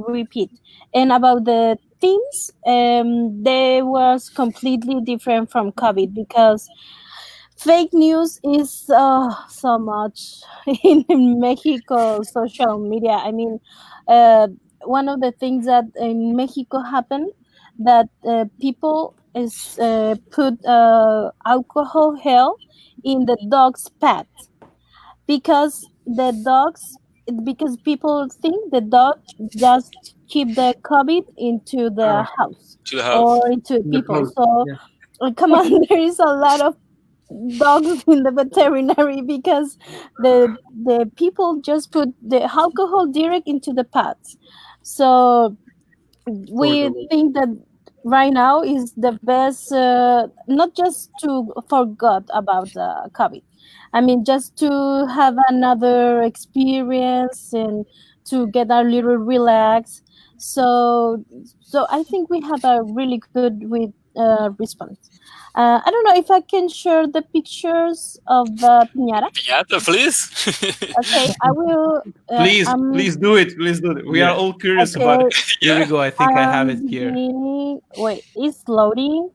C: repeat. And about the themes, they was completely different from COVID because fake news is so much in Mexico social media. I mean, uh, one of the things that in Mexico happened that people is put alcohol gel in the dog's pet because because people think the dog just keep the COVID into the house
D: To the house.
C: or into
B: in the
C: people.
B: post.
C: So
B: Yeah.
C: come on, there is a lot of dogs in the veterinary because the people just put the alcohol direct into the pots. So we
B: Totally.
C: think that right now is the best, not just to forget about the COVID. I mean, just to have another experience and to get a little relaxed. So I think we have a really good with response. I don't know if I can share the pictures of the piñata.
D: Piñata, please.
C: Okay, I will.
A: Please do it. Please do it. We are
B: Yeah.
A: all curious about it.
C: Okay.
A: Here we
D: Yeah.
A: go. I think I have it here.
C: Beginning. Wait, it's loading.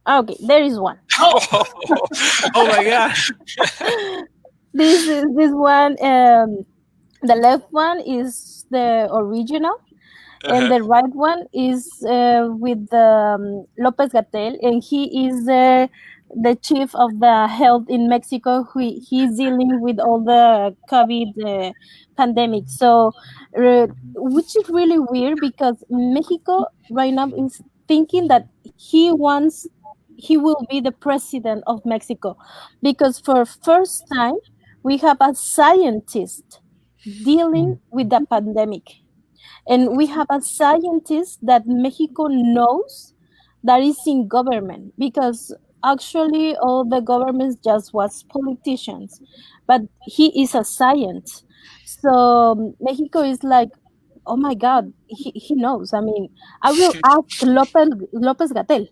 C: Okay, there is one.
A: Oh my god.
C: This one. The left one is the original, and
D: Uh-huh.
C: the right one is with Lopez Gatel, and he is the chief of the health in Mexico. He's dealing with all the COVID pandemic. So, which is really weird because Mexico right now is thinking that he will be the president of Mexico, because for first time we have a scientist dealing with the pandemic, and we have a scientist that Mexico knows that is in government, because actually all the governments just was politicians, but he is a science. So Mexico is like, oh my god, he knows. I mean, I will ask Lopez Gatel,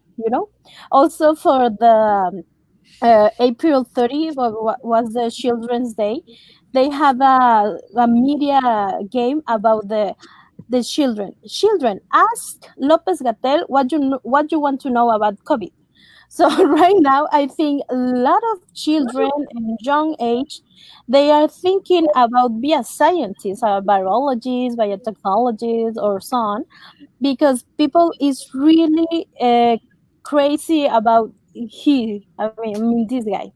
C: also for the April 30th was the Children's Day. They have a media game about the children. Children, ask Lopez Gatel what you want to know about COVID. So right now, I think a lot of children in young age, they are thinking about be a scientist, a biologist, biotechnologist, or so on, because people is really crazy about I mean this guy.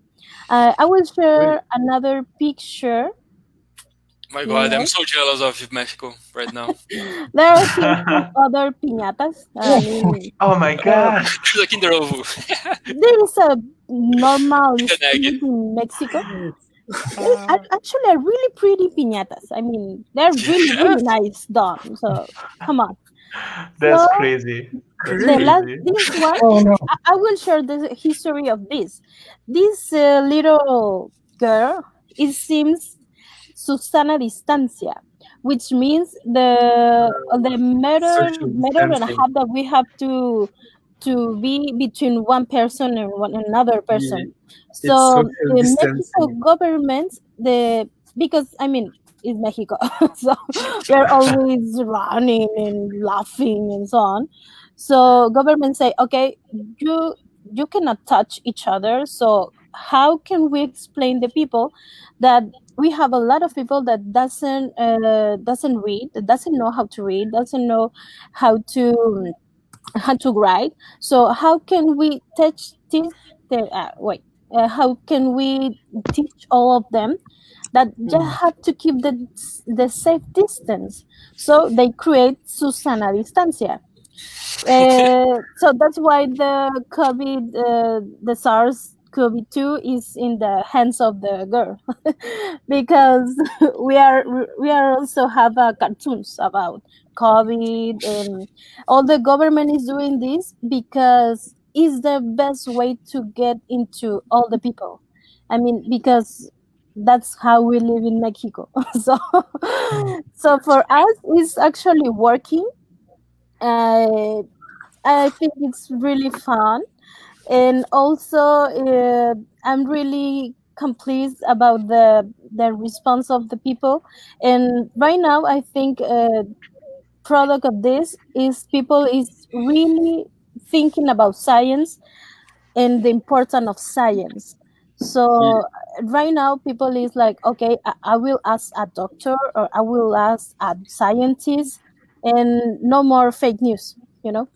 C: I will
B: Great.
C: share another picture
D: My God, I'm
C: here.
D: so jealous of Mexico right now.
C: There are here some other piñatas. I mean,
A: Oh my
C: uh,
A: god.
D: There's a Kinder Ovo.
C: there is a normal
D: With an egg.
C: street in Mexico. There is actually a really pretty piñatas. I mean, they're really,
D: Yes.
C: really nice done. So come on.
A: That's
C: So
A: crazy. That's
C: the
B: Great.
C: last
A: crazy.
C: this one,
E: Oh no.
C: I will share the history of this. This little girl, it seems Susana Distancia, which means the
B: Social
C: meter and a
B: distancing.
C: half that we have to be between one person and one another
B: Yeah.
C: person.
B: It's
C: So
B: social
C: the Mexico
B: distancing.
C: government, because I mean it's Mexico, so we're always running and laughing and so on. So government say, okay, you cannot touch each other. So how can we explain the people that we have a lot of people that doesn't read, doesn't know how to read, doesn't know how to write. So how can we teach the how can we teach all of them that just have to keep the safe distance? So they create Susana Distancia. So that's why the SARS-CoV-2 is in the hands of the girl, because we are also have cartoons about COVID, and all the government is doing this because it's the best way to get into all the people. I mean, because that's how we live in Mexico. So, so for us, it's actually working. Uh, I think it's really fun, and also I'm really pleased about the response of the people. And right now, I think product of this is people is really thinking about science and the importance of science. So right now people is like, okay, I will ask a doctor or I will ask a scientist, and no more fake news, you know.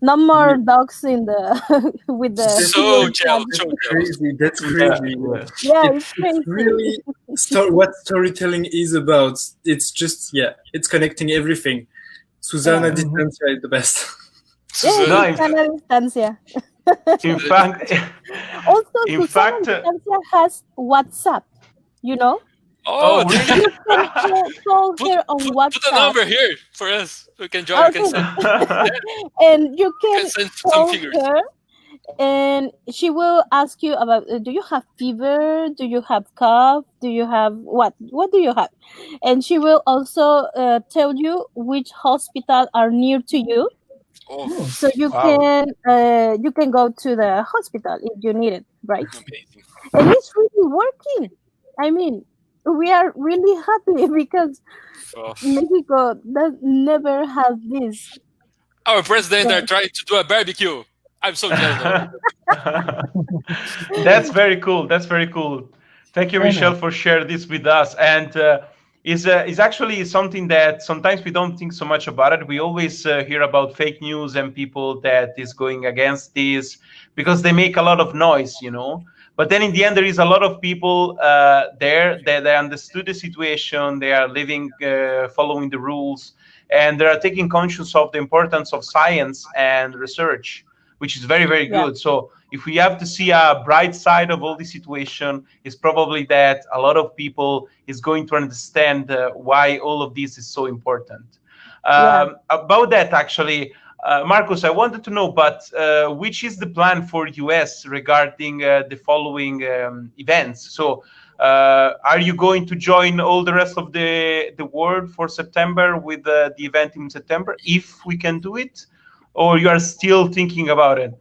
C: No more dogs in the with the
B: That's,
D: So
C: heels
D: jealous,
C: and
D: so
B: that's
D: jealous.
B: crazy. That's
A: Yeah,
B: crazy.
A: yeah.
C: yeah,
B: It's,
C: it's
B: it's
C: crazy.
B: really what storytelling is about. It's just, yeah, it's connecting everything. Susana
C: Yeah,
B: Distancia is the best.
C: yeah,
A: No,
D: Suzanne,
C: Susana Distancia.
A: in fact,
C: Also,
A: in
C: Susana
A: fact,
C: Distancia has WhatsApp, you know.
D: oh,
A: oh really?
C: You can call
D: put,
C: her on
D: put a
C: WhatsApp.
D: number here for us. We can join. We can
C: Okay,
D: send. Yeah,
C: and you
D: we can
C: can
D: send some
C: call
D: figures.
C: her, and she will ask you about, do you have fever, do you have cough, do you have what do you have, and she will also tell you which hospital are near to you,
D: Oh,
C: so
A: Wow.
C: you can go to the hospital if you need it, right?
D: amazing.
C: And it's really working. I mean, we are really happy because
D: Oh.
C: Mexico does never have this.
D: Our president are
C: So,
D: trying to do a barbecue. I'm so jealous about
A: That's very cool. That's very cool. Thank you,
E: Very
A: Michelle,
E: nice.
A: for sharing this with us. And is actually something that sometimes we don't think so much about it. We always hear about fake news and people that is going against this because they make a lot of noise, you know. But then in the end, there is a lot of people there that they understood the situation. They are living, following the rules, and they are taking conscious of the importance of science and research, which is very, very
C: yeah,
A: good. So if we have to see a bright side of all the situation, is probably that a lot of people is going to understand why all of this is so important.
C: yeah.
A: About that, actually, Marcus, I wanted to know, but which is the plan for US regarding the following events? So, are you going to join all the rest of the world for September with the event in September, if we can do it, or you are still thinking about it?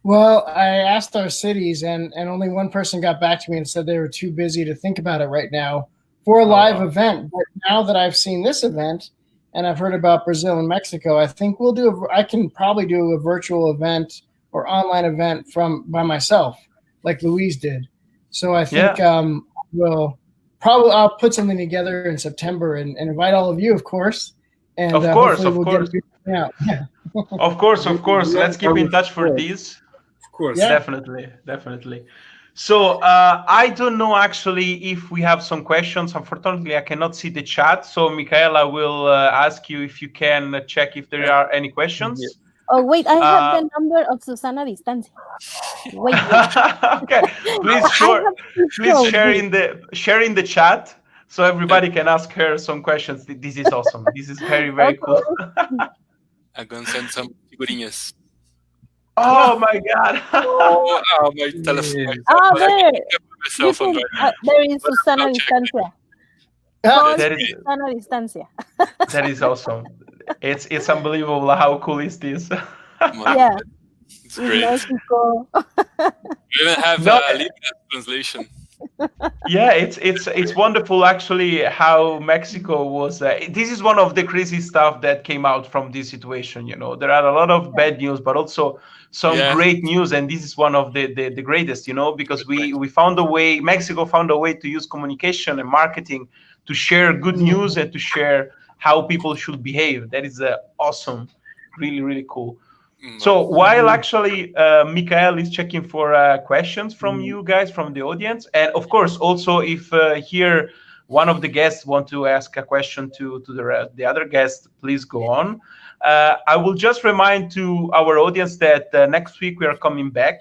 E: Well, I asked our cities, and only one person got back to me and said they were too busy to think about it right now for a
A: Oh,
E: live
A: wow.
E: event. But now that I've seen this event and I've heard about Brazil and Mexico, I think we'll do. I can probably do a virtual event or online event from by myself, like Louise did. So I think
A: Yeah,
E: I'll put something together in September and invite all of you, of course, and
A: of course,
E: hopefully
A: of
E: we'll get
A: course,
E: a good turnout. Yeah,
A: of course, of course.
B: Yeah,
A: Let's keep in touch for
B: of
A: this.
B: course.
E: yeah.
A: Definitely, definitely. So I don't know actually if we have some questions. Unfortunately, I cannot see the chat. So Michaela will ask you if you can check if there are any
B: Yeah.
A: questions.
C: Oh wait, I have
A: Uh,
C: the number of Susana Distancia. Wait.
A: okay, please
C: I
A: share,
C: have to
A: please
C: show
A: share
C: this.
A: in the chat so everybody can ask her some questions. This is awesome. This is very, very cool.
C: Okay.
D: I'm gonna send some figurinhas.
A: Oh my God.
D: Oh, my telephone.
B: Yeah.
C: Ah,
D: I
C: there.
D: have my
C: You
D: cell phone
C: can.
D: right now.
C: There is
D: But
C: Susana
D: I'll check.
C: Distancia.
E: Ah,
C: Call
A: that is
C: Susana Distancia.
A: that is awesome. It's unbelievable. How cool is this?
D: Oh my
C: Yeah,
D: God, it's
C: in
D: great.
C: Mexico.
D: We even have
A: No,
D: a limited translation.
A: yeah, it's wonderful actually how Mexico was. This is one of the crazy stuff that came out from this situation. You know, there are a lot of bad news, but also some
D: Yeah,
A: great news, and this is one of the greatest. You know, because
D: good point.
A: we found a way. Mexico found a way to use communication and marketing to share good news and to share how people should behave. That is awesome, really, really cool.
D: Mm,
A: So while actually Mikael is checking for questions from you guys, from the audience, and of course also if here one of the guests want to ask a question to the other guest, please go on. I will just remind to our audience that next week we are coming back,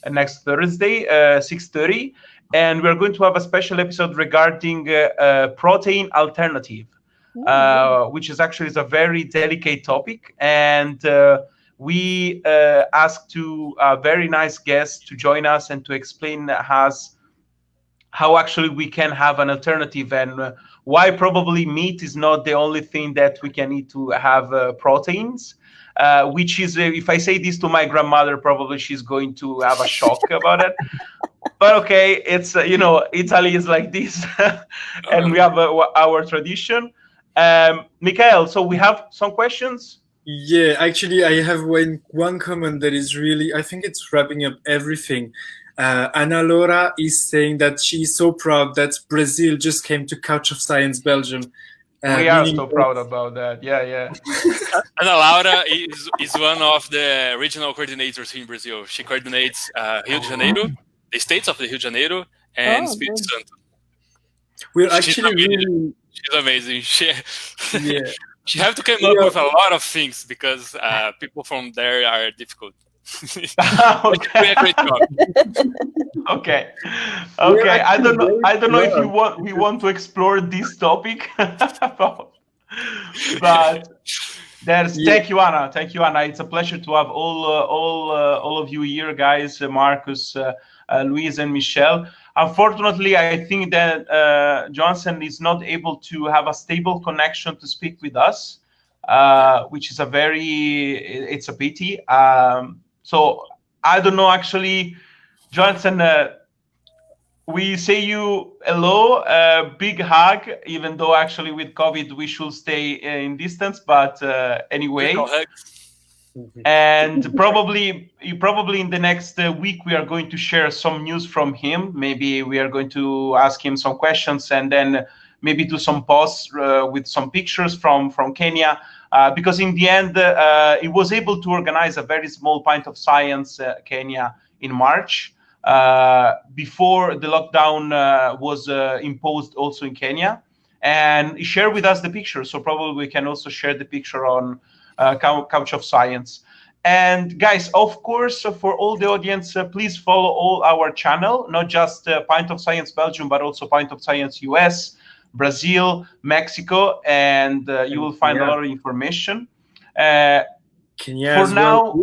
A: next Thursday, 6:30, and we are going to have a special episode regarding protein alternative, which is actually is a very delicate topic, and we asked to a very nice guest to join us and to explain us how actually we can have an alternative, and why probably meat is not the only thing that we can eat to have proteins. Which is, if I say this to my grandmother, probably she's going to have a shock about it. But okay, it's Italy is like this, and we have our tradition. Mikhail, so we have some questions.
B: Yeah, actually, I have one comment that is really, I think it's wrapping up everything. Ana Laura is saying that she's so proud that Brazil just came to Couch of Science Belgium.
A: We are so proud about that. Yeah.
D: Ana Laura is one of the regional coordinators here in Brazil. She coordinates Rio de Janeiro, the states of the Rio de Janeiro, and Espírito Santo.
B: We're actually
D: she's amazing.
B: Yeah.
D: She have to come up with a lot of things because people from there are difficult.
A: Okay.
D: Great job.
A: Okay. I don't know if we want to explore this topic, but thank you, Anna. It's a pleasure to have all of you here, guys. Marcus, Luis, and Michelle. Unfortunately, I think that Johnson is not able to have a stable connection to speak with us, which is it's a pity. So I don't know, actually, Johnson, we say you hello, big hug, even though actually with COVID we should stay in distance, but anyway. And probably in the next week we are going to share some news from him. Maybe we are going to ask him some questions, and then maybe do some posts with some pictures from Kenya, because in the end he was able to organize a very small Pint of Science Kenya in March, before the lockdown was imposed also in Kenya, and he shared with us the picture. So probably we can also share the picture on Couch of Science. And guys, of course, for all the audience, please follow all our channel, not just Pint of Science Belgium, but also Pint of Science US, Brazil, Mexico, and you will find a lot of information. For now,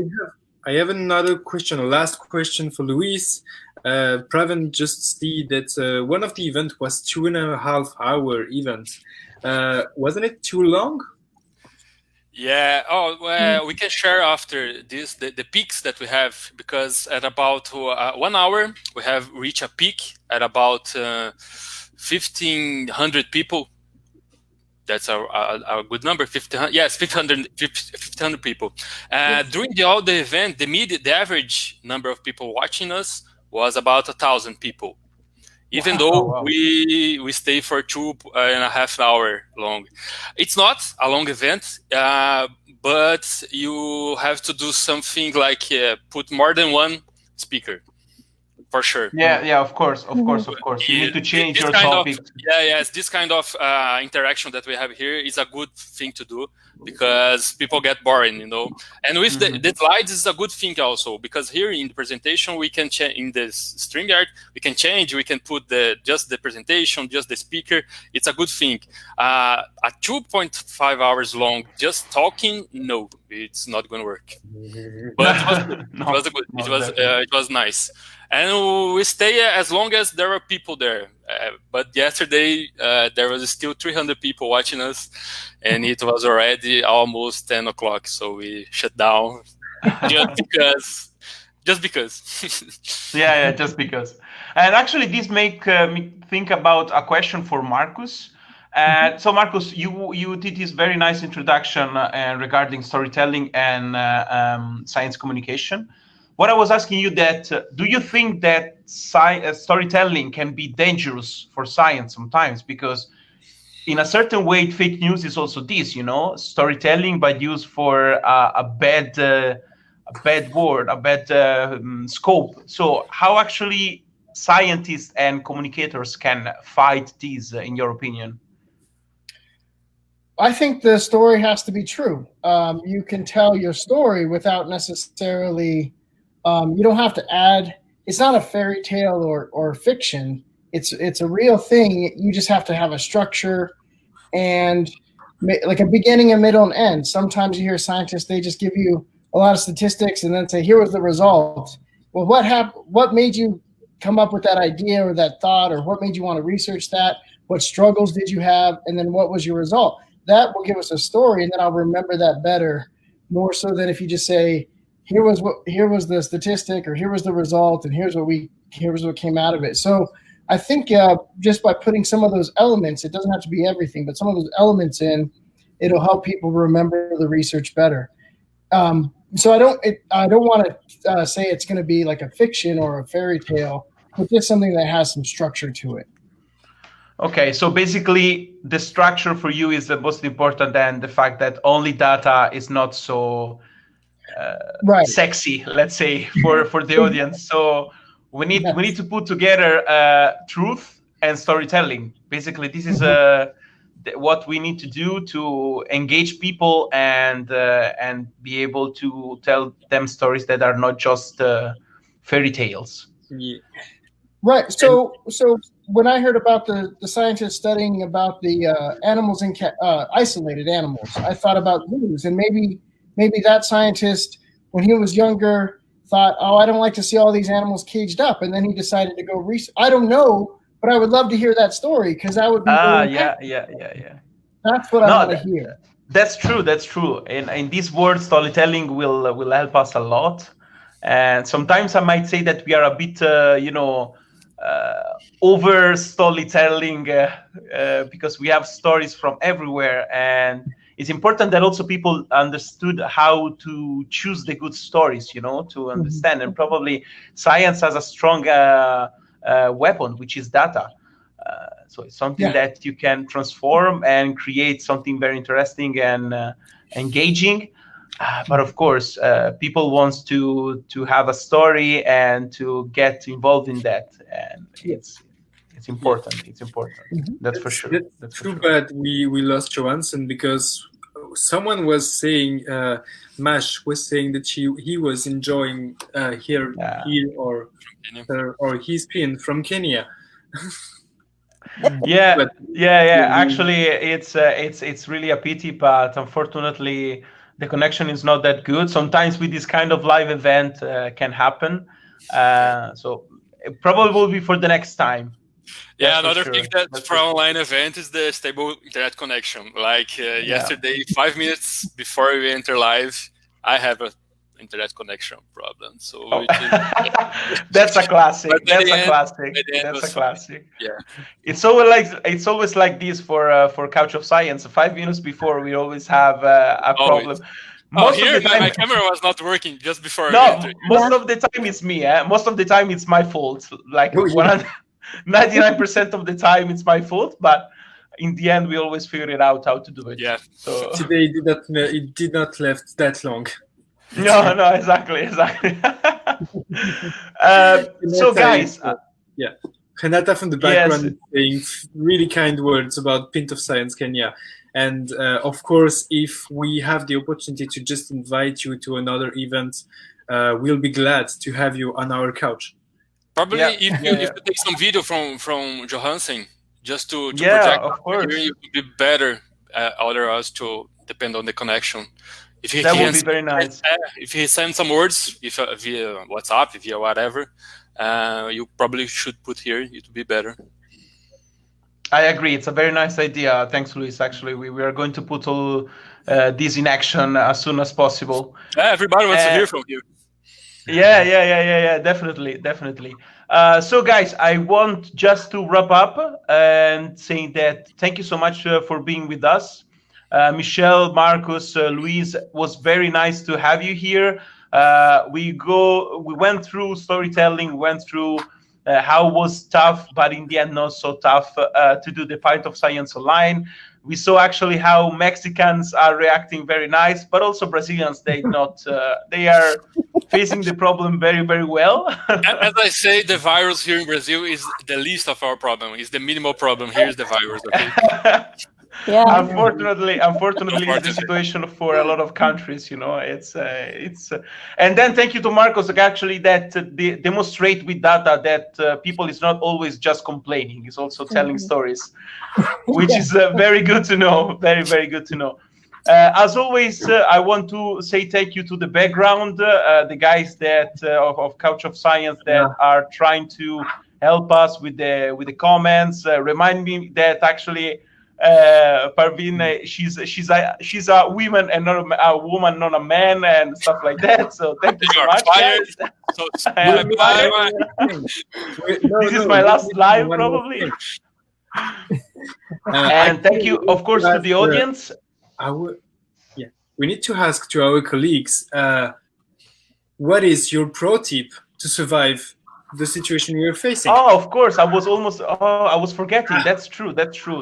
B: I have another question, a last question for Luis. Praven just see that one of the event was 2.5 hour event. Wasn't it too long?
D: Yeah. Oh, well, we can share after this the peaks that we have, because at about 1 hour we have reached a peak at about 1,500 people. That's a good number. 1,500. Yes, 1,500 people. During all the event, the average number of people watching us was about 1,000 people. Even though we stay for 2.5 hours long. It's not a long event, but you have to do something like put more than one speaker, for sure.
A: Yeah, of course. You need to change your topic.
D: Yes, this kind of interaction that we have here is a good thing to do, because people get boring, And with the slides is a good thing also, because here in the presentation we can change in this StreamYard. We can change. We can put just the presentation, just the speaker. It's a good thing. A 2.5 hours long just talking, no, it's not going to work. But it was nice. And we stay as long as there are people there. But yesterday, there was still 300 people watching us, and it was already almost 10 o'clock. So we shut down just because.
A: Yeah, just because. And actually, this make me think about a question for Marcus. So Marcus, you did this very nice introduction regarding storytelling and science communication. What I was asking you that, do you think that storytelling can be dangerous for science sometimes? Because in a certain way, fake news is also this, storytelling, but used for a bad word, a bad scope. So how actually scientists and communicators can fight this, in your opinion?
E: I think the story has to be true. You can tell your story without necessarily... you don't have to add. It's not a fairy tale or fiction. It's a real thing. You just have to have a structure and like a beginning, a middle, and end. Sometimes you hear scientists, they just give you a lot of statistics and then say, here was the result. Well, what happened? What made you come up with that idea or that thought, or what made you want to research that? What struggles did you have? And then what was your result? That will give us a story, and then I'll remember that better, more so than if you just say, here was the statistic, or here was the result, and here's what came out of it. So I think just by putting some of those elements, it doesn't have to be everything, but some of those elements in, it'll help people remember the research better. So I don't want to say it's going to be like a fiction or a fairy tale, but just something that has some structure to it.
A: Okay, so basically the structure for you is the most important, and the fact that only data is not so
E: right.
A: sexy, let's say, for the audience. So we need to put together truth and storytelling. Basically, this is what we need to do to engage people and be able to tell them stories that are not just fairy tales.
B: Yeah.
E: Right. So when I heard about the scientists studying about the animals in isolated animals, I thought about zoos, and maybe that scientist, when he was younger, thought, oh, I don't like to see all these animals caged up, and then he decided to go research. I don't know, but I would love to hear that story, because that would be
A: yeah.
E: That's what I want to hear.
A: That's true. In this word, storytelling will help us a lot. And sometimes I might say that we are a bit, over storytelling because we have stories from everywhere, and it's important that also people understood how to choose the good stories, to understand. And probably science has a strong weapon, which is data. So it's something that you can transform and create something very interesting and engaging. But of course, people want to have a story and to get involved in that, and it's important. It's important. That's for sure.
B: That's too bad we lost Johansson, because someone was saying, Mash was saying that he was enjoying here or his pin from Kenya.
A: Yeah. Actually, it's really a pity, but unfortunately, the connection is not that good. Sometimes with this kind of live event can happen. So it probably will be for the next time.
D: Yeah, another thing that for online event is the stable internet connection. Like yesterday, 5 minutes before we enter live, I have a internet connection problem. So
A: that's a classic. That's a classic.
D: Yeah,
A: it's always like this for Couch of Science. 5 minutes before, we always have a problem.
D: Most of the time, my camera was not working just before.
A: Most of the time it's me. Most of the time it's my fault. Like 99% of the time it's my fault, but in the end we always figure it out how to do it.
B: Yeah. So today it did not last that long.
A: No, exactly. So guys,
B: Renata from the background saying really kind words about Pint of Science Kenya. And of course, if we have the opportunity to just invite you to another event, we'll be glad to have you on our couch.
D: Probably if you take some video from Johansson, just to project,
A: of course,
D: it would be better. Otherwise, to depend on the connection.
A: That would be very nice.
D: If he sends some words, via WhatsApp, via whatever, you probably should put here. It would be better.
A: I agree. It's a very nice idea. Thanks, Luis. Actually, we are going to put all this in action as soon as possible.
D: Everybody wants to hear from you.
A: Yeah. Definitely. So, guys, I want just to wrap up and saying that thank you so much for being with us. Michelle, Marcus, Luis, was very nice to have you here. We went through storytelling, went through how it was tough, but in the end not so tough to do the Pint of Science online. We saw actually how Mexicans are reacting very nice, but also Brazilians, they are facing the problem very, very well.
D: As I say, the virus here in Brazil is the least of our problem. It's the minimal problem. Here's the virus. Okay.
C: Yeah.
A: Unfortunately, it's the situation for a lot of countries. It's and then thank you to Marcos actually that demonstrate with data that people is not always just complaining; it's also telling stories, which is very good to know. Very, very good to know. As always, I want to say thank you to the background, the guys that of Couch of Science that are trying to help us with the comments. Remind me that actually Parveen, she's a woman and not a woman, not a man, and stuff like that. So thank you so
D: You're
A: much,
D: fired.
A: guys.
D: So
A: I'm
D: bye.
A: fired. This is my last live, probably. And thank you, of course, to the audience.
B: We need to ask to our colleagues, what is your pro tip to survive the situation you're facing?
A: Oh, of course, I was forgetting. That's true.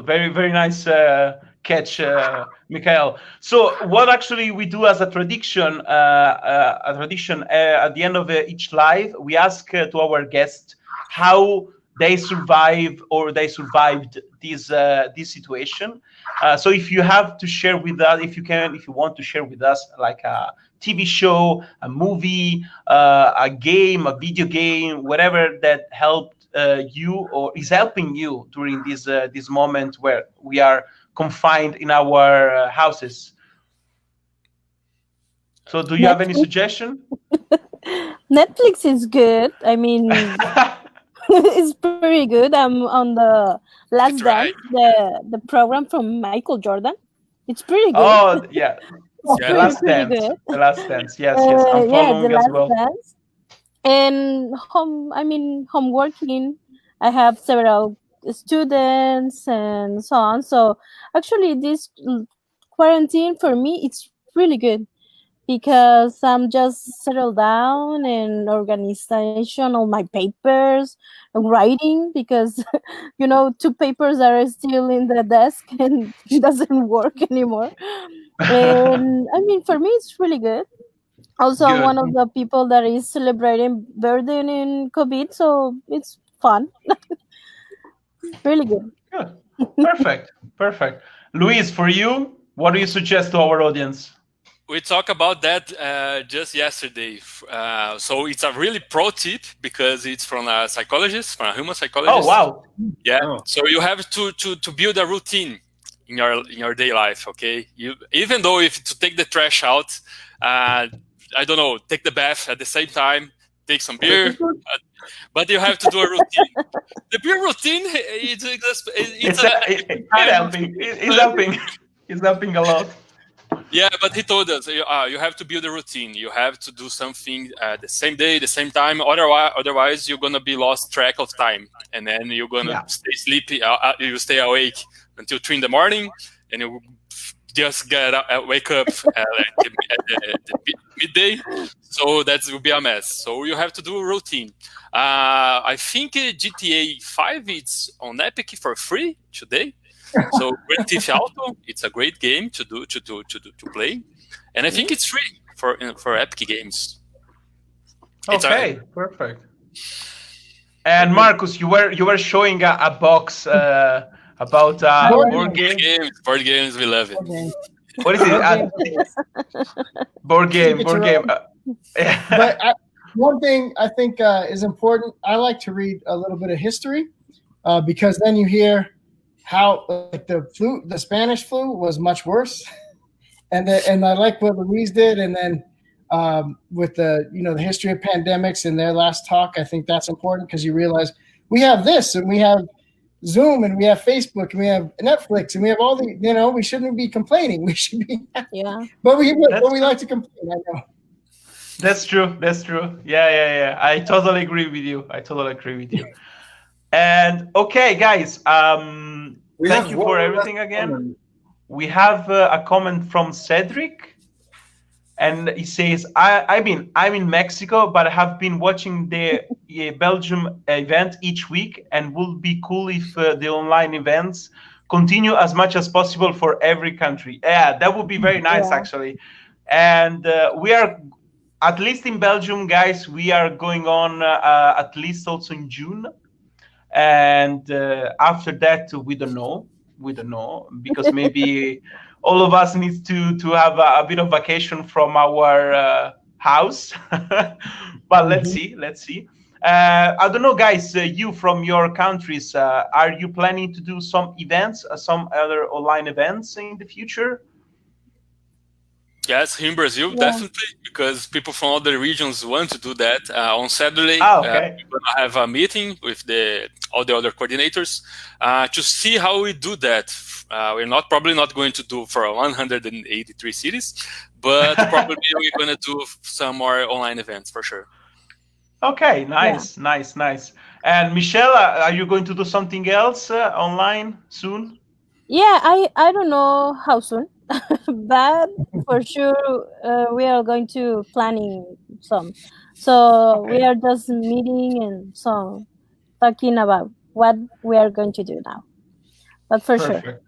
A: Very, very nice catch, Mikhail. So what actually we do as a tradition, at the end of each live, we ask to our guests how they survive or they survived this situation. So if you have to share with us, if you want to share with us like a TV show, a movie, a game, a video game, whatever that helped you or is helping you during this moment where we are confined in our houses. So do you have any suggestion?
C: Netflix is good. I mean, it's pretty good. I'm on the Last Dance, the program from Michael Jordan. It's pretty good.
A: Oh yeah,
C: The
A: Last Dance.
C: good.
A: The Last Dance. Yes, I'm following as well.
C: Dance. And home working. I have several students and so on. So actually, this quarantine for me, it's really good because I'm just settled down and organization all my papers, writing because two papers are still in the desk and it doesn't work anymore. And I mean, for me, it's really good. Also, I'm one of the people that is celebrating birthday in COVID, so it's fun. Really good.
A: Good. Perfect. Luis, for you, what do you suggest to our audience?
D: We talked about that just yesterday. So it's a really pro tip because it's from a psychologist, from a human psychologist.
A: Oh, wow.
D: Yeah. Oh. So you have to build a routine in your day life, okay? Even though if to take the trash out, I don't know, take the bath at the same time, take some beer, but you have to do a routine. The beer routine, it's
A: helping. It's helping a lot.
D: Yeah, but he told us you have to build a routine. You have to do something the same day, the same time. Otherwise, you're gonna be lost track of time, and then you're gonna stay sleepy. You stay awake until 3 in the morning, and you just wake up at the midday. So that will be a mess. So you have to do a routine. I think GTA 5 is on Epic for free today. So Grand Theft Auto, it's a great game to play, and I think it's free for Epic Games.
A: Okay, perfect. And Marcus, you were showing a box about board games.
D: Board games, we love it.
A: What is it? Board game.
E: But one thing I think is important. I like to read a little bit of history because then you hear how the Spanish flu was much worse, and I like what Louise did, and then with the the history of pandemics in their last talk, I think that's important because you realize we have this and we have Zoom and we have Facebook and we have Netflix and we have all the we shouldn't be complaining. We should be but we like to complain. I know.
A: That's true. Yeah. I totally agree with you. And okay, guys, thank you for everything again. We have a comment from Cedric, and he says, I'm in Mexico, but I have been watching the Belgium event each week, and would be cool if the online events continue as much as possible for every country. Yeah, that would be very nice, actually. And we are, at least in Belgium, guys, we are going on at least also in June. And after that, we don't know because maybe all of us need to have a bit of vacation from our house. But let's see. I don't know, guys, you from your countries, are you planning to do some events, some other online events in the future?
D: Yes, here in Brazil,
C: Yeah.
D: definitely, because people from other regions want to do that. On Saturday,
A: Okay.
D: we're going to have a meeting with all the other coordinators to see how we do that. We're probably not going to do for 183 cities, but probably we're going to do some more online events for sure.
A: Okay, nice, nice, nice. And Michelle, are you going to do something else online soon?
C: Yeah, I don't know how soon, but for sure we are going to planning some. So we
A: Okay.
C: are just meeting and so talking about what we are going to do now. But for sure.
A: Perfect.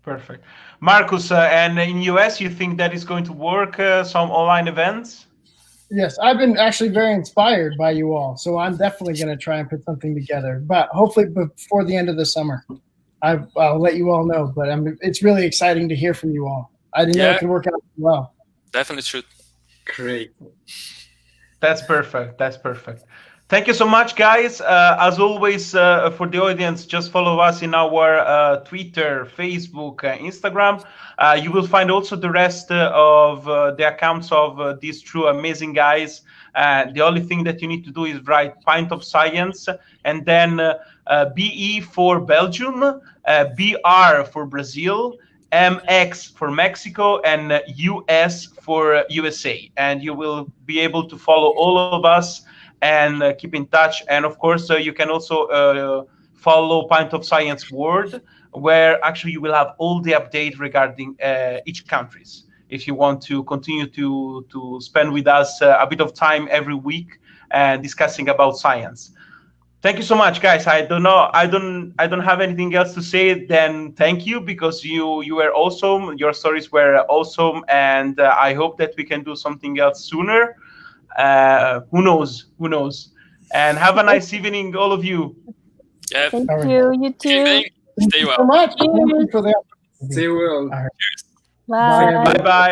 A: Perfect. Marcus, and in US, you think that is going to work, some online events?
E: Yes, I've been actually very inspired by you all, so I'm definitely going to try and put something together. But hopefully before the end of the summer, I'll let you all know. But it's really exciting to hear from you all. I didn't know it could work out well.
D: Definitely should.
B: Great.
A: That's perfect. That's perfect. Thank you so much, guys. As always, for the audience, just follow us in our Twitter, Facebook, Instagram. You will find also the rest of the accounts of these two amazing guys. The only thing that you need to do is write Pint of Science, and then BE for Belgium, BR for Brazil, MX for Mexico, and US for USA. And you will be able to follow all of us and keep in touch. And of course, you can also follow Pint of Science World, where actually you will have all the update regarding each countries. If you want to continue to spend with us a bit of time every week discussing about science. Thank you so much, guys. I don't know. I don't have anything else to say than thank you, because you were awesome. Your stories were awesome, and I hope that we can do something else sooner. Who knows? Who knows? And have a nice evening, all of you.
D: Yeah.
C: Thank you. You too.
D: Stay well.
E: So much. Thank you for that.
B: Stay well.
E: All right.
C: Bye.
E: Bye.
A: Bye bye.